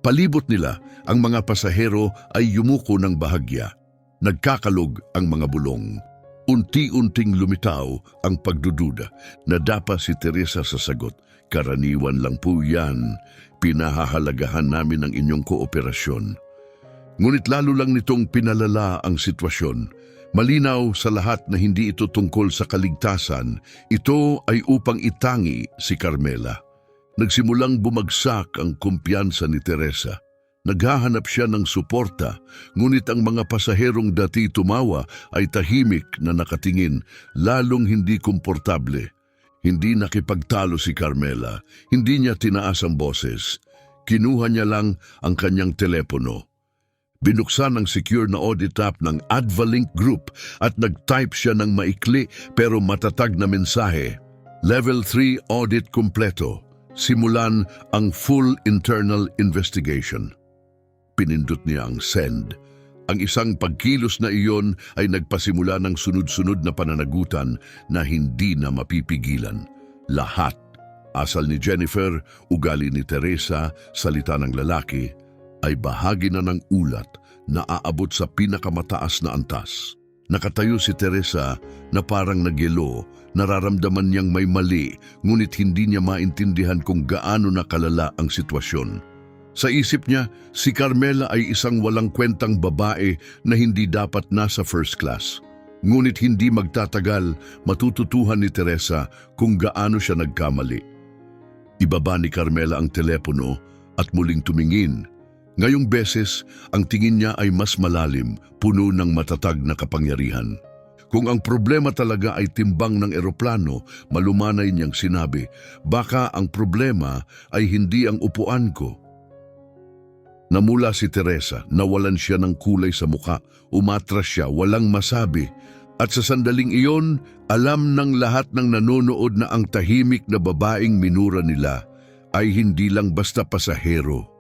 Palibot nila, ang mga pasahero ay yumuko ng bahagya. Nagkakalog ang mga bulong. Unti-unting lumitaw ang pagdududa. Nadapa si Teresa sa sagot, "Karaniwan lang po yan. Pinahahalagahan namin ang inyong kooperasyon." Ngunit lalo lang nitong pinalala ang sitwasyon. Malinaw sa lahat na hindi ito tungkol sa kaligtasan, ito ay upang itangi si Carmela. Nagsimulang bumagsak ang kumpiyansa ni Teresa. Naghahanap siya ng suporta, ngunit ang mga pasaherong dati tumawa ay tahimik na nakatingin, lalong hindi komportable. Hindi nakipagtalo si Carmela, hindi niya tinaas ang boses. Kinuha niya lang ang kanyang telepono. Binuksan ang secure na audit app ng Advalink Group at nag-type siya ng maikli pero matatag na mensahe. Level 3 audit kumpleto. Simulan ang full internal investigation. Pinindot niya ang send. Ang isang pagkilos na iyon ay nagpasimula ng sunod-sunod na pananagutan na hindi na mapipigilan. Lahat, asal ni Jennifer, ugali ni Teresa, salita ng lalaki, ay bahagi na ng ulat na aabot sa pinakamataas na antas. Nakatayo si Teresa na parang nagyelo, nararamdaman niyang may mali, ngunit hindi niya maintindihan kung gaano na kalala ang sitwasyon. Sa isip niya, si Carmela ay isang walang kwentang babae na hindi dapat nasa first class. Ngunit hindi magtatagal, matututuhan ni Teresa kung gaano siya nagkamali. Ibaba ni Carmela ang telepono at muling tumingin. Ngayong beses, ang tingin niya ay mas malalim, puno ng matatag na kapangyarihan. Kung ang problema talaga ay timbang ng eroplano, malumanay niyang sinabi, "Baka ang problema ay hindi ang upuan ko." Namula si Teresa, nawalan siya ng kulay sa muka, umatras siya, walang masabi. At sa sandaling iyon, alam ng lahat ng nanonood na ang tahimik na babaeng minura nila ay hindi lang basta pasahero.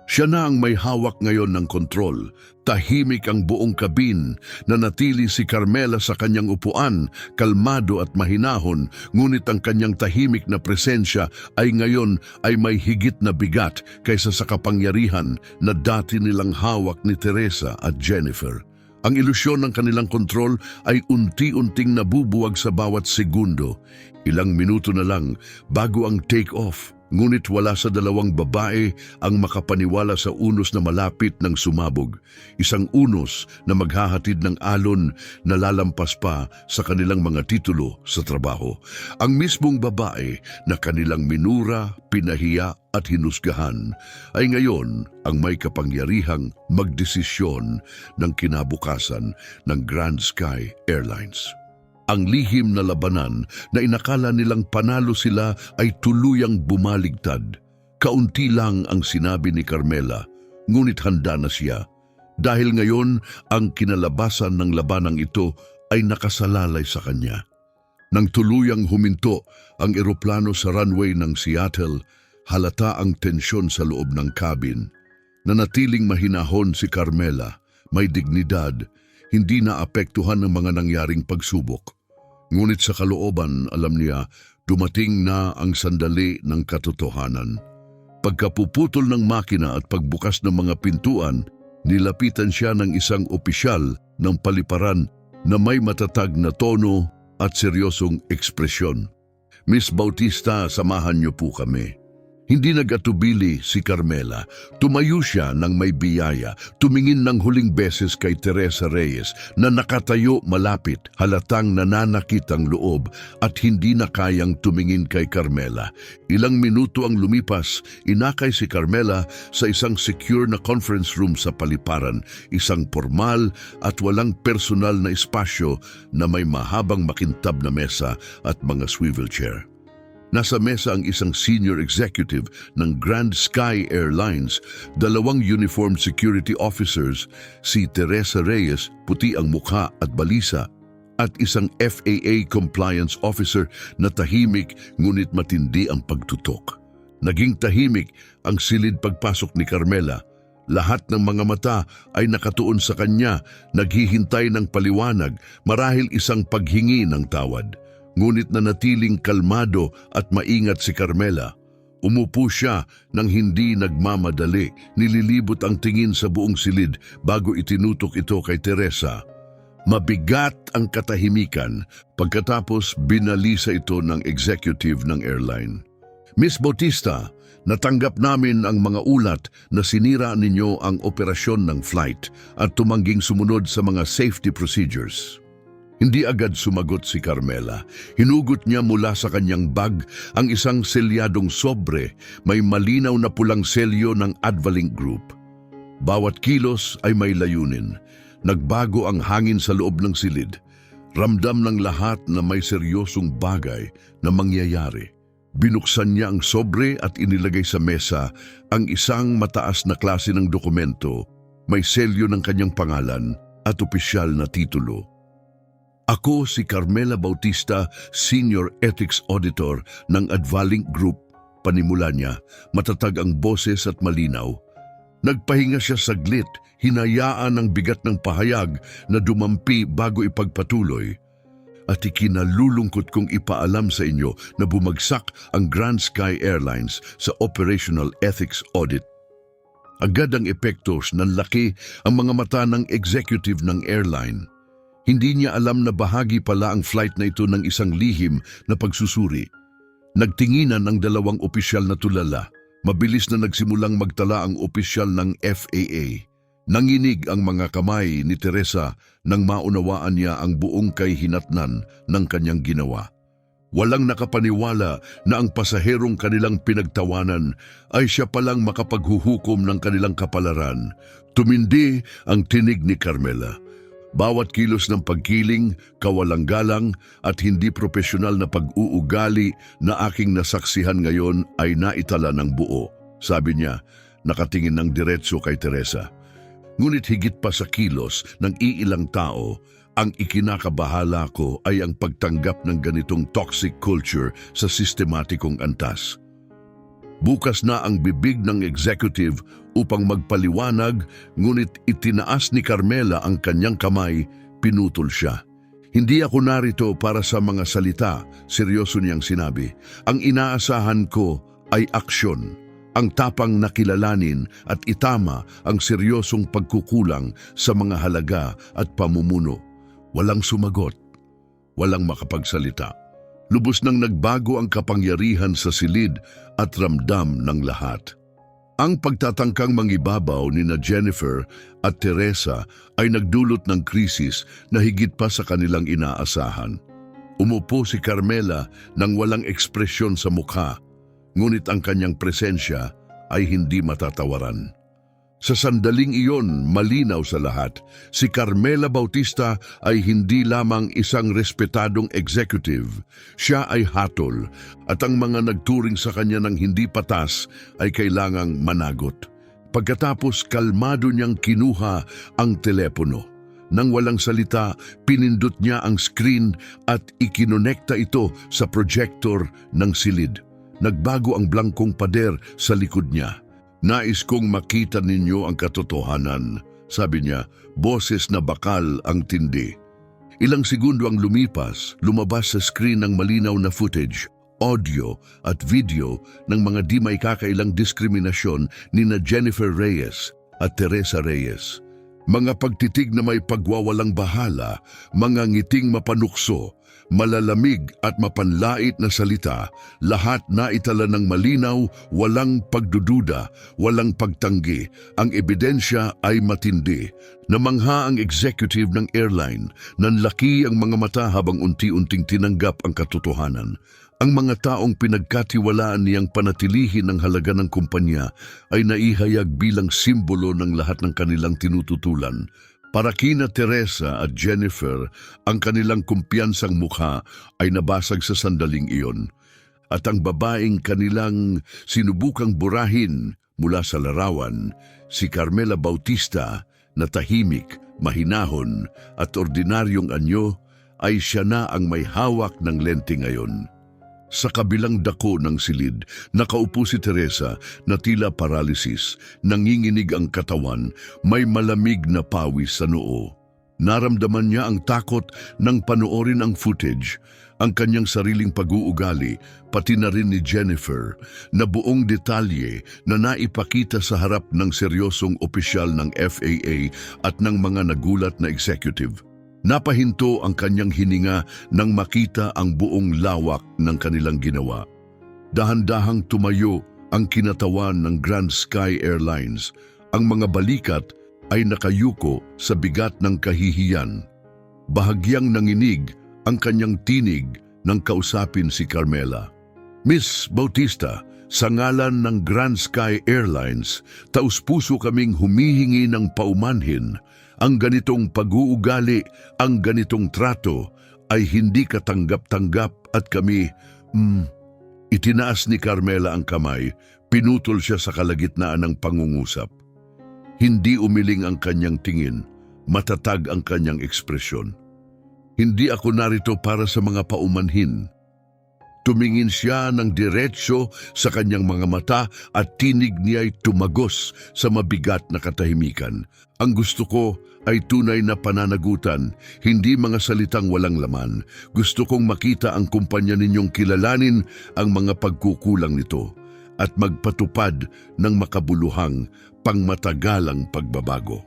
Siya na ang may hawak ngayon ng kontrol. Tahimik ang buong kabin, nanatili si Carmela sa kanyang upuan, kalmado at mahinahon, ngunit ang kanyang tahimik na presensya ay ngayon ay may higit na bigat kaysa sa kapangyarihan na dati nilang hawak ni Teresa at Jennifer. Ang ilusyon ng kanilang kontrol ay unti-unting nabubuwag sa bawat segundo. Ilang minuto na lang bago ang take-off. Ngunit wala sa dalawang babae ang makapaniwala sa unos na malapit ng sumabog. Isang unos na maghahatid ng alon na lalampas pa sa kanilang mga titulo sa trabaho. Ang mismong babae na kanilang minura, pinahiya at hinusgahan ay ngayon ang may kapangyarihang magdesisyon ng kinabukasan ng Grand Sky Airlines. Ang lihim na labanan na inakala nilang panalo sila ay tuluyang bumaligtad. Kaunti lang ang sinabi ni Carmela, ngunit handa na siya. Dahil ngayon, ang kinalabasan ng labanang ito ay nakasalalay sa kanya. Nang tuluyang huminto ang eroplano sa runway ng Seattle, halata ang tensyon sa loob ng cabin. Nanatiling mahinahon si Carmela, may dignidad, hindi naapektuhan ng mga nangyaring pagsubok. Ngunit sa kalooban, alam niya, dumating na ang sandali ng katotohanan. Pagkapuputol ng makina at pagbukas ng mga pintuan, nilapitan siya ng isang opisyal ng paliparan na may matatag na tono at seryosong ekspresyon. Miss Bautista, samahan niyo po kami. Hindi nagatubili si Carmela. Tumayo siya ng may biyaya, tumingin ng huling beses kay Teresa Reyes na nakatayo malapit, halatang nananakit ang loob at hindi na kayang tumingin kay Carmela. Ilang minuto ang lumipas, inakay si Carmela sa isang secure na conference room sa paliparan, isang formal at walang personal na espasyo na may mahabang makintab na mesa at mga swivel chair. Nasa mesa ang isang senior executive ng Grand Sky Airlines, dalawang uniformed security officers, si Teresa Reyes, puti ang mukha at balisa, at isang FAA compliance officer na tahimik ngunit matindi ang pagtutok. Naging tahimik ang silid pagpasok ni Carmela. Lahat ng mga mata ay nakatuon sa kanya, naghihintay ng paliwanag, marahil isang paghingi ng tawad. Ngunit nanatiling kalmado at maingat si Carmela. Umupo siya nang hindi nagmamadali, nililibot ang tingin sa buong silid bago itinutok ito kay Teresa. Mabigat ang katahimikan pagkatapos binalisa ito ng executive ng airline. Miss Bautista, natanggap namin ang mga ulat na sinira ninyo ang operasyon ng flight at tumangging sumunod sa mga safety procedures. Hindi agad sumagot si Carmela. Hinugot niya mula sa kanyang bag ang isang selyadong sobre, may malinaw na pulang selyo ng Advalink Group. Bawat kilos ay may layunin. Nagbago ang hangin sa loob ng silid. Ramdam ng lahat na may seryosong bagay na mangyayari. Binuksan niya ang sobre at inilagay sa mesa ang isang mataas na klase ng dokumento, may selyo ng kanyang pangalan at opisyal na titulo. Ako si Carmela Bautista, Senior Ethics Auditor ng Advalink Group. Panimula niya, matatag ang boses at malinaw. Nagpahinga siya saglit, hinayaan ang bigat ng pahayag na dumampi bago ipagpatuloy. At ikinalulungkot kong ipaalam sa inyo na bumagsak ang Grand Sky Airlines sa Operational Ethics Audit. Agad ang epektos, nanlaki ang mga mata ng executive ng airline. Hindi niya alam na bahagi pala ang flight na ito ng isang lihim na pagsusuri. Nagtinginan ang dalawang opisyal na tulala. Mabilis na nagsimulang magtala ang opisyal ng FAA. Nanginig ang mga kamay ni Teresa nang maunawaan niya ang buong kahihinatnan ng kanyang ginawa. Walang nakapaniwala na ang pasaherong kanilang pinagtawanan ay siya palang makapaghuhukom ng kanilang kapalaran. Tumindi ang tinig ni Carmela. Bawat kilos ng pagkiling, kawalang-galang at hindi propesyonal na pag-uugali na aking nasaksihan ngayon ay naitala ng buo. Sabi niya, nakatingin ng diretso kay Teresa. Ngunit higit pa sa kilos ng iilang tao, ang ikinakabahala ko ay ang pagtanggap ng ganitong toxic culture sa sistematikong antas. Bukas na ang bibig ng executive upang magpaliwanag, ngunit itinaas ni Carmela ang kanyang kamay, pinutol siya. Hindi ako narito para sa mga salita, seryoso niyang sinabi. Ang inaasahan ko ay aksyon, ang tapang na kilalanin at itama ang seryosong pagkukulang sa mga halaga at pamumuno. Walang sumagot, walang makapagsalita. Lubos nang nagbago ang kapangyarihan sa silid at ramdam ng lahat. Ang pagtatangkang mangibabaw ni na Jennifer at Teresa ay nagdulot ng krisis na higit pa sa kanilang inaasahan. Umupo si Carmela nang walang ekspresyon sa mukha, ngunit ang kanyang presensya ay hindi matatawaran. Sa sandaling iyon, malinaw sa lahat, si Carmela Bautista ay hindi lamang isang respetadong executive. Siya ay hatol at ang mga nagturing sa kanya ng hindi patas ay kailangang managot. Pagkatapos kalmado niyang kinuha ang telepono. Nang walang salita, pinindot niya ang screen at ikinonekta ito sa projector ng silid. Nagbago ang blangkong pader sa likod niya. Nais kong makita ninyo ang katotohanan, sabi niya, boses na bakal ang tindi. Ilang segundo ang lumipas, lumabas sa screen ng malinaw na footage, audio at video ng mga di maikakailang diskriminasyon nina Jennifer Reyes at Teresa Reyes. Mga pagtitig na may pagwawalang bahala, mga ngiting mapanukso, malalamig at mapanlait na salita, lahat na itala ng malinaw, walang pagdududa, walang pagtanggi. Ang ebidensya ay matindi. Namangha ang executive ng airline, nanlaki ang mga mata habang unti-unting tinanggap ang katotohanan. Ang mga taong pinagkatiwalaan niyang panatilihin ang halaga ng kumpanya ay naihayag bilang simbolo ng lahat ng kanilang tinututulan. Para kina Teresa at Jennifer, ang kanilang kumpiyansang mukha ay nabasag sa sandaling iyon. At ang babaeng kanilang sinubukang burahin mula sa larawan, si Carmela Bautista, na tahimik, mahinahon at ordinaryong anyo, ay siya na ang may hawak ng lente ngayon. Sa kabilang dako ng silid, nakaupo si Teresa na tila paralysis, nanginginig ang katawan, may malamig na pawis sa noo. Naramdaman niya ang takot nang panoorin ang footage, ang kanyang sariling pag-uugali, pati na rin ni Jennifer, na buong detalye na naipakita sa harap ng seryosong opisyal ng FAA at ng mga nagulat na executive. Napahinto ang kanyang hininga nang makita ang buong lawak ng kanilang ginawa. Dahan-dahang tumayo ang kinatawan ng Grand Sky Airlines. Ang mga balikat ay nakayuko sa bigat ng kahihiyan. Bahagyang nanginig ang kanyang tinig nang kausapin si Carmela. Miss Bautista, sa ngalan ng Grand Sky Airlines, taus-puso kaming humihingi ng paumanhin. Ang ganitong pag-uugali, ang ganitong trato ay hindi katanggap-tanggap at kami, itinaas ni Carmela ang kamay, pinutol siya sa kalagitnaan ng pangungusap. Hindi umiling ang kanyang tingin, matatag ang kanyang ekspresyon. Hindi ako narito para sa mga paumanhin. Tumingin siya ng diretsyo sa kanyang mga mata at tinig niya'y tumagos sa mabigat na katahimikan. Ang gusto ko ay tunay na pananagutan, hindi mga salitang walang laman. Gusto kong makita ang kumpanya ninyong kilalanin ang mga pagkukulang nito at magpatupad ng makabuluhang pangmatagalang pagbabago.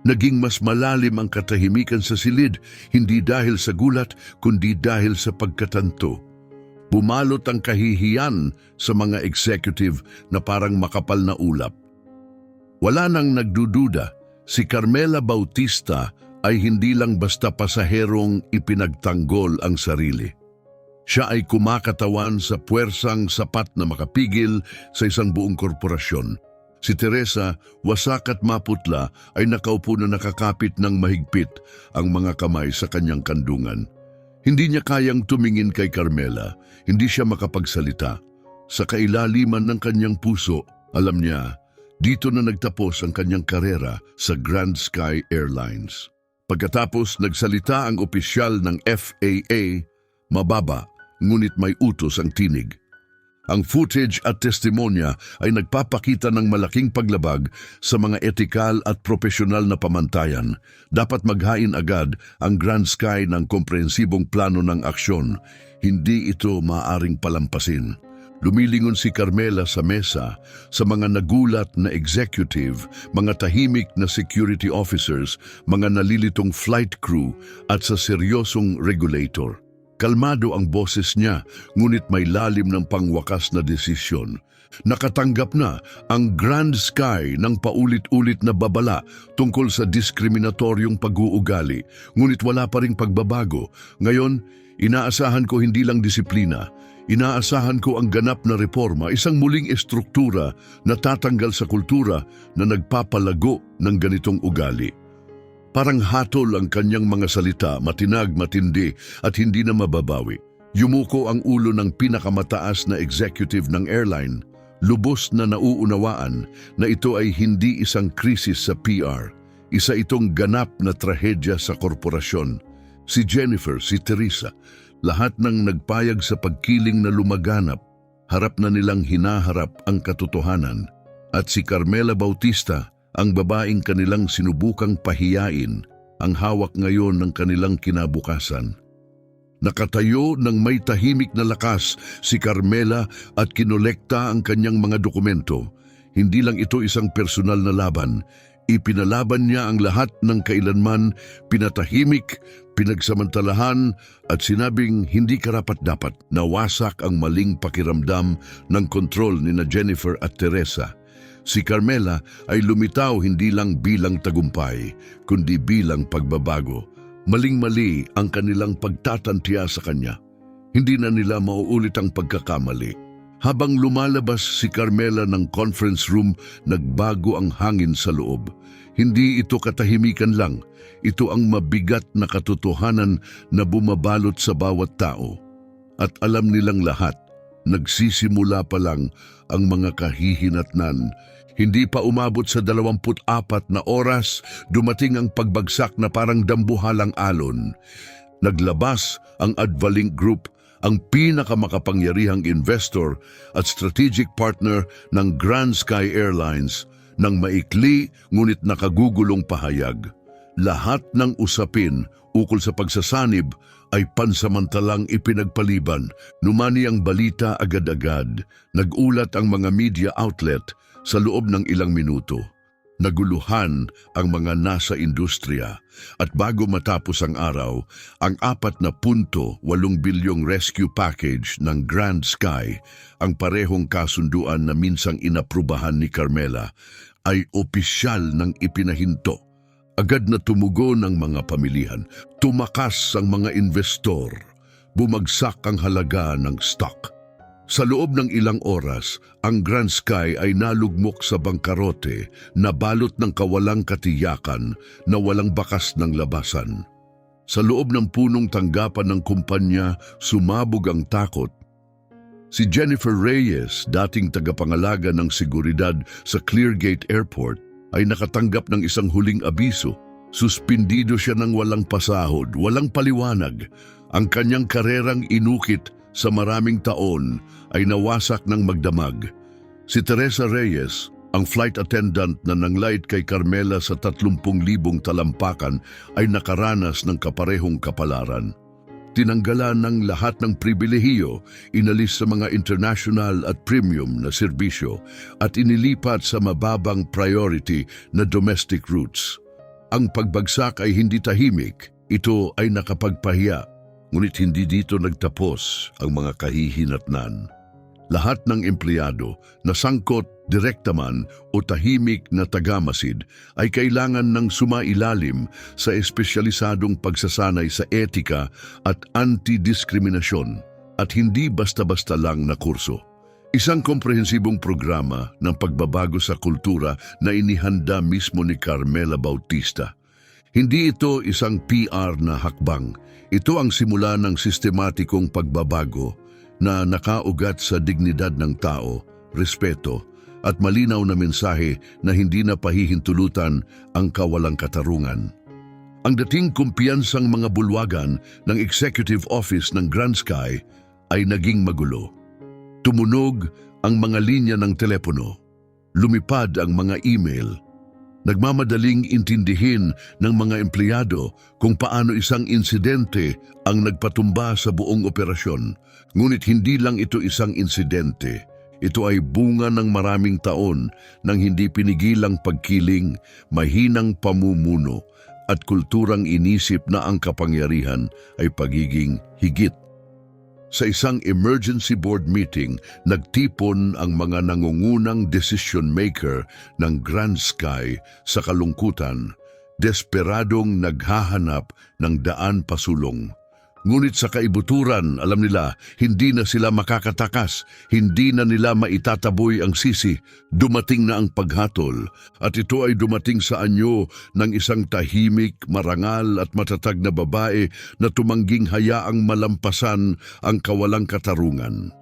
Naging mas malalim ang katahimikan sa silid, hindi dahil sa gulat, kundi dahil sa pagkatanto. Bumalot ang kahihiyan sa mga executive na parang makapal na ulap. Wala nang nagdududa, si Carmela Bautista ay hindi lang basta pasaherong ipinagtanggol ang sarili. Siya ay kumakatawan sa puwersang sapat na makapigil sa isang buong korporasyon. Si Teresa, wasak at maputla, ay nakaupo na nakakapit ng mahigpit ang mga kamay sa kanyang kandungan. Hindi niya kayang tumingin kay Carmela, hindi siya makapagsalita. Sa kailaliman ng kanyang puso, alam niya, dito na nagtapos ang kanyang karera sa Grand Sky Airlines. Pagkatapos nagsalita ang opisyal ng FAA, mababa, ngunit may utos ang tinig. Ang footage at testimonya ay nagpapakita ng malaking paglabag sa mga etikal at propesyonal na pamantayan. Dapat maghain agad ang Grand Sky ng komprehensibong plano ng aksyon. Hindi ito maaaring palampasin. Lumilingon si Carmela sa mesa sa mga nagulat na executive, mga tahimik na security officers, mga nalilitong flight crew at sa seryosong regulator. Kalmado ang boses niya, ngunit may lalim ng pangwakas na desisyon. Nakatanggap na ang Grand Sky ng paulit-ulit na babala tungkol sa diskriminatoryong pag-uugali, ngunit wala pa ring pagbabago. Ngayon, inaasahan ko hindi lang disiplina, Inaasahan ko ang ganap na reforma, isang muling estruktura na tatanggal sa kultura na nagpapalago ng ganitong ugali. Parang hatol ang kanyang mga salita, matinag, matindi at hindi na mababawi. Yumuko ang ulo ng pinakamataas na executive ng airline, lubos na nauunawaan na ito ay hindi isang krisis sa PR, isa itong ganap na trahedya sa korporasyon. Si Jennifer, si Teresa, lahat ng nagpayag sa pagkiling na lumaganap, harap na nilang hinaharap ang katotohanan. At si Carmela Bautista, ang babaeng kanilang sinubukang pahiyain, ang hawak ngayon ng kanilang kinabukasan. Nakatayo ng may tahimik na lakas si Carmela at kinolekta ang kanyang mga dokumento. Hindi lang ito isang personal na laban, ipinalaban niya ang lahat ng kailanman pinatahimik, pinagsamantalahan at sinabing hindi karapat-dapat. Nawasak ang maling pakiramdam ng kontrol ni na Jennifer at Teresa. Si Carmela ay lumitaw hindi lang bilang tagumpay, kundi bilang pagbabago. Maling-mali ang kanilang pagtatantiya sa kanya. Hindi na nila mauulit ang pagkakamali. Habang lumalabas si Carmela ng conference room, nagbago ang hangin sa loob. Hindi ito katahimikan lang, ito ang mabigat na katotohanan na bumabalot sa bawat tao. At alam nilang lahat, nagsisimula pa lang ang mga kahihinatnan. Hindi pa umabot sa 24 na oras, dumating ang pagbagsak na parang dambuhalang alon. Naglabas ang Advalink Group, ang pinakamakapangyarihang investor at strategic partner ng Grand Sky Airlines, ng maikli ngunit nakagugulong pahayag. Lahat ng usapin ukol sa pagsasanib ay pansamantalang ipinagpaliban. Numani ang balita agad-agad. Nagulat ang mga media outlet sa loob ng ilang minuto. Naguluhan ang mga nasa industriya at bago matapos ang araw, ang 4.8 bilyong rescue package ng Grand Sky, ang parehong kasunduan na minsang inaprubahan ni Carmela, ay opisyal ng ipinahinto. Agad na tumugon ang mga pamilihan, tumakas ang mga investor, bumagsak ang halaga ng stock. Sa loob ng ilang oras, ang Grand Sky ay nalugmok sa bangkarote na balot ng kawalang katiyakan na walang bakas ng labasan. Sa loob ng punong tanggapan ng kumpanya, sumabog ang takot. Si Jennifer Reyes, dating tagapangalaga ng seguridad sa Cleargate Airport, ay nakatanggap ng isang huling abiso. Suspindido siya ng walang pasahod, walang paliwanag. Ang kanyang karerang inukit sa maraming taon ay nawasak ng magdamag. Si Teresa Reyes, ang flight attendant na nanglait kay Carmela sa 30,000 talampakan, ay nakaranas ng kaparehong kapalaran. Tinanggalan ng lahat ng pribilehiyo, inalis sa mga international at premium na serbisyo at inilipat sa mababang priority na domestic routes. Ang pagbagsak ay hindi tahimik, ito ay nakapagpahiya. Ngunit hindi dito nagtapos ang mga kahihinatnan. Lahat ng empleyado na sangkot, direkta man o tahimik na tagamasid ay kailangan ng sumailalim sa espesyalisadong pagsasanay sa etika at anti-diskriminasyon at hindi basta-basta lang na kurso. Isang komprehensibong programa ng pagbabago sa kultura na inihanda mismo ni Carmela Bautista. Hindi ito isang PR na hakbang. Ito ang simula ng sistematikong pagbabago na nakaugat sa dignidad ng tao, respeto, at malinaw na mensahe na hindi na pahihintulutan ang kawalang katarungan. Ang dating kumpiyansang mga bulwagan ng Executive Office ng Grand Sky ay naging magulo. Tumunog ang mga linya ng telepono, lumipad ang mga email. Nagmamadaling intindihin ng mga empleyado kung paano isang insidente ang nagpatumba sa buong operasyon. Ngunit hindi lang ito isang insidente. Ito ay bunga ng maraming taon ng hindi pinigilang pagkiling, mahinang pamumuno at kulturang inisip na ang kapangyarihan ay pagiging higit. Sa isang emergency board meeting, nagtipon ang mga nangungunang decision maker ng Grand Sky sa kalungkutan, desperadong naghahanap ng daan pasulong. Ngunit sa kaibuturan, alam nila, hindi na sila makakatakas, hindi na nila maitataboy ang sisi. Dumating na ang paghatol, at ito ay dumating sa anyo ng isang tahimik, marangal at matatag na babae na tumangging hayaang malampasan ang kawalang katarungan.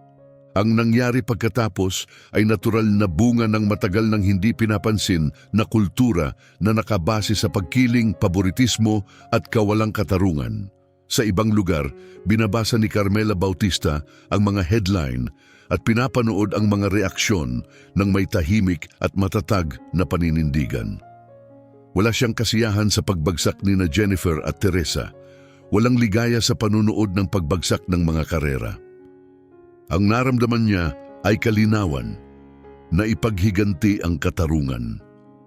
Ang nangyari pagkatapos ay natural na bunga ng matagal nang hindi pinapansin na kultura na nakabase sa pagkiling, paboritismo at kawalang katarungan. Sa ibang lugar, binabasa ni Carmela Bautista ang mga headline at pinapanood ang mga reaksyon ng may tahimik at matatag na paninindigan. Wala siyang kasiyahan sa pagbagsak ni na Jennifer at Teresa. Walang ligaya sa panunood ng pagbagsak ng mga karera. Ang naramdaman niya ay kalinawan na ipaghiganti ang katarungan.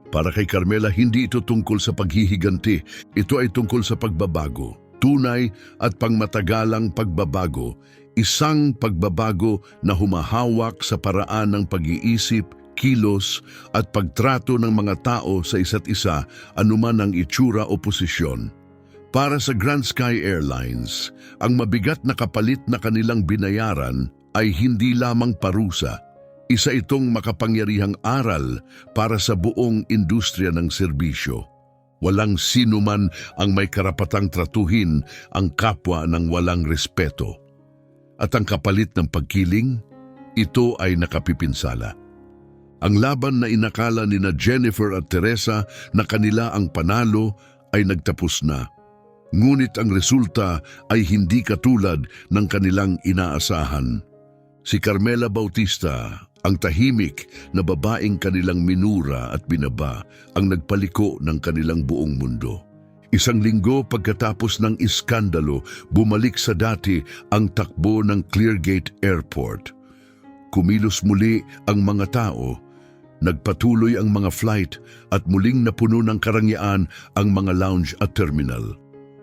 Para kay Carmela, hindi ito tungkol sa paghihiganti, ito ay tungkol sa pagbabago. Tunay at pangmatagalang pagbabago, isang pagbabago na humahawak sa paraan ng pag-iisip, kilos at pagtrato ng mga tao sa isa't isa, anuman ang itsura o posisyon. Para sa Grand Sky Airlines, ang mabigat na kapalit na kanilang binayaran ay hindi lamang parusa. Isa itong makapangyarihang aral para sa buong industriya ng serbisyo. Walang sino man ang may karapatang tratuhin ang kapwa ng walang respeto. At ang kapalit ng pagkiling, ito ay nakapipinsala. Ang laban na inakala ni na Jennifer at Teresa na kanila ang panalo ay nagtapos na. Ngunit ang resulta ay hindi katulad ng kanilang inaasahan. Si Carmela Bautista, ang tahimik na babaeng kanilang minura at binaba, ang nagpaliko ng kanilang buong mundo. Isang linggo pagkatapos ng iskandalo, bumalik sa dati ang takbo ng Cleargate Airport. Kumilos muli ang mga tao, nagpatuloy ang mga flight at muling napuno ng karangyaan ang mga lounge at terminal.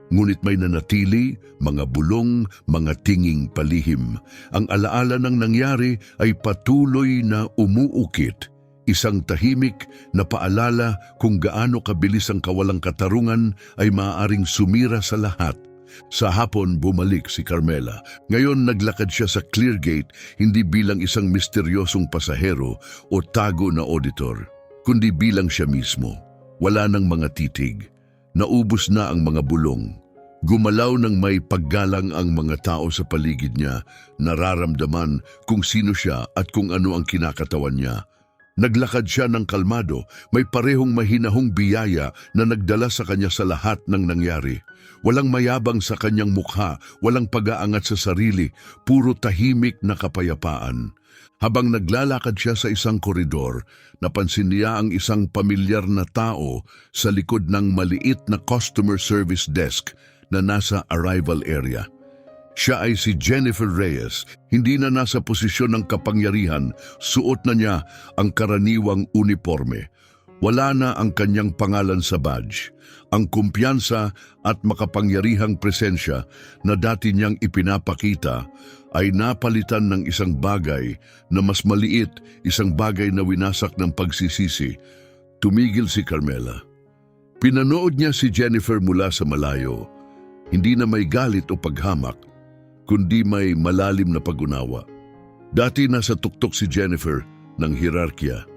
Ngunit may nanatili, mga bulong, mga tinging palihim. Ang alaala ng nangyari ay patuloy na umuukit. Isang tahimik na paalala kung gaano kabilis ang kawalang katarungan ay maaaring sumira sa lahat. Sa hapon, bumalik si Carmela. Ngayon naglakad siya sa Cleargate hindi bilang isang misteryosong pasahero o tago na auditor, kundi bilang siya mismo. Wala nang mga titig. Naubos na ang mga bulong. Gumalaw ng may paggalang ang mga tao sa paligid niya, nararamdaman kung sino siya at kung ano ang kinakatawan niya. Naglakad siya ng kalmado, may parehong mahinahong biyaya na nagdala sa kanya sa lahat ng nangyari. Walang mayabang sa kanyang mukha, walang pag-aangat sa sarili, puro tahimik na kapayapaan. Habang naglalakad siya sa isang koridor, napansin niya ang isang pamilyar na tao sa likod ng maliit na customer service desk na nasa arrival area. Siya ay si Jennifer Reyes, hindi na nasa posisyon ng kapangyarihan, suot na niya ang karaniwang uniforme. Wala na ang kanyang pangalan sa badge. Ang kumpiyansa at makapangyarihang presensya na dati niyang ipinapakita ay napalitan ng isang bagay na mas maliit, isang bagay na winasak ng pagsisisi. Tumigil si Carmela. Pinanood niya si Jennifer mula sa malayo. Hindi na may galit o paghamak, kundi may malalim na pag-unawa. Dati nasa tuktok si Jennifer ng hierarkiya.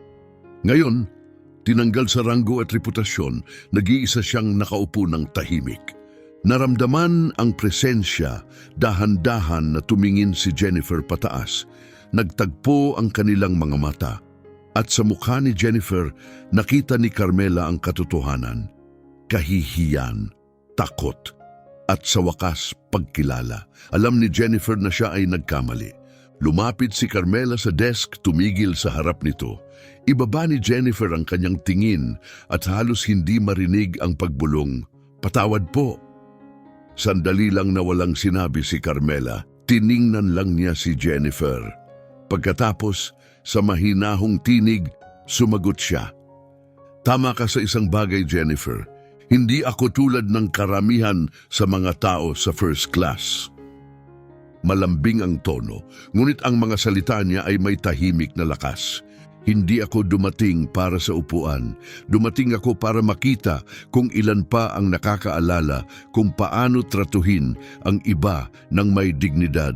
Ngayon, tinanggal sa ranggo at reputasyon, nag-iisa siyang nakaupo ng tahimik. Naramdaman ang presensya, dahan-dahan na tumingin si Jennifer pataas. Nagtagpo ang kanilang mga mata. At sa mukha ni Jennifer, nakita ni Carmela ang katotohanan. Kahihiyan, takot, at sa wakas pagkilala. Alam ni Jennifer na siya ay nagkamali. Lumapit si Carmela sa desk, tumigil sa harap nito. Ibaba ni Jennifer ang kanyang tingin at halos hindi marinig ang pagbulong. Patawad po. Sandali lang na walang sinabi si Carmela. Tiningnan lang niya si Jennifer. Pagkatapos, sa mahinahong tinig, sumagot siya. Tama ka sa isang bagay, Jennifer. Hindi ako tulad ng karamihan sa mga tao sa first class. Malambing ang tono, ngunit ang mga salita niya ay may tahimik na lakas. Hindi ako dumating para sa upuan. Dumating ako para makita kung ilan pa ang nakakaalala kung paano tratuhin ang iba ng may dignidad.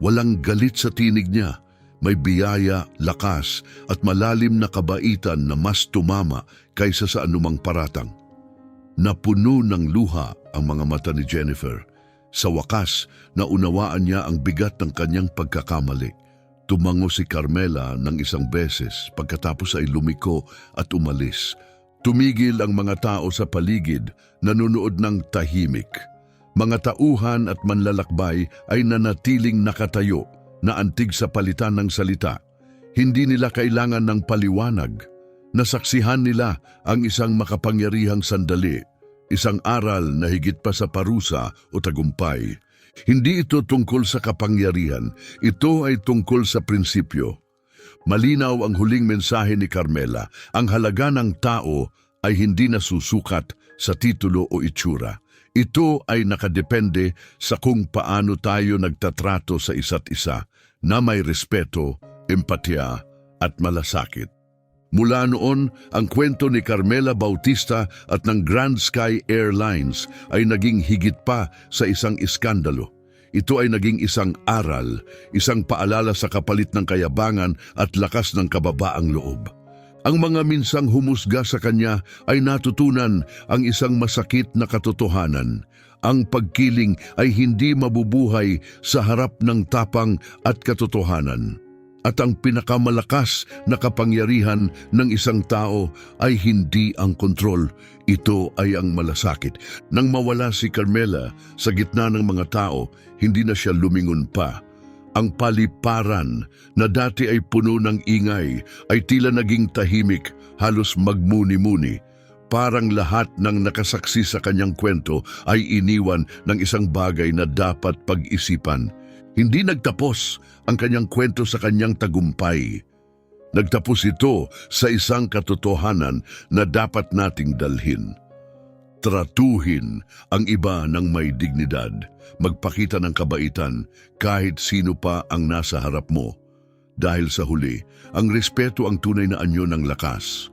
Walang galit sa tinig niya. May biyaya, lakas at malalim na kabaitan na mas tumama kaysa sa anumang paratang. Napuno ng luha ang mga mata ni Jennifer. Sa wakas, naunawaan niya ang bigat ng kanyang pagkakamali. Tumango si Carmela ng isang beses pagkatapos ay lumiko at umalis. Tumigil ang mga tao sa paligid, nanonood ng tahimik. Mga tauhan at manlalakbay ay nanatiling nakatayo, naantig sa palitan ng salita. Hindi nila kailangan ng paliwanag. Nasaksihan nila ang isang makapangyarihang sandali, isang aral na higit pa sa parusa o tagumpay. Hindi ito tungkol sa kapangyarihan, ito ay tungkol sa prinsipyo. Malinaw ang huling mensahe ni Carmela, ang halaga ng tao ay hindi nasusukat sa titulo o itsura. Ito ay nakadepende sa kung paano tayo nagtatrato sa isa't isa na may respeto, empatya at malasakit. Mula noon, ang kwento ni Carmela Bautista at ng Grand Sky Airlines ay naging higit pa sa isang iskandalo. Ito ay naging isang aral, isang paalala sa kapalit ng kayabangan at lakas ng kababaang loob. Ang mga minsang humusga sa kanya ay natutunan ang isang masakit na katotohanan. Ang pagkiling ay hindi mabubuhay sa harap ng tapang at katotohanan. At ang pinakamalakas na kapangyarihan ng isang tao ay hindi ang kontrol. Ito ay ang malasakit. Nang mawala si Carmela sa gitna ng mga tao, hindi na siya lumingon pa. Ang paliparan na dati ay puno ng ingay ay tila naging tahimik, halos magmuni-muni. Parang lahat ng nakasaksi sa kanyang kwento ay iniwan ng isang bagay na dapat pag-isipan. Hindi nagtapos ang kanyang kwento sa kanyang tagumpay. Nagtapos ito sa isang katotohanan na dapat nating dalhin. Tratuhin ang iba ng may dignidad, magpakita ng kabaitan kahit sino pa ang nasa harap mo. Dahil sa huli, ang respeto ang tunay na anyo ng lakas.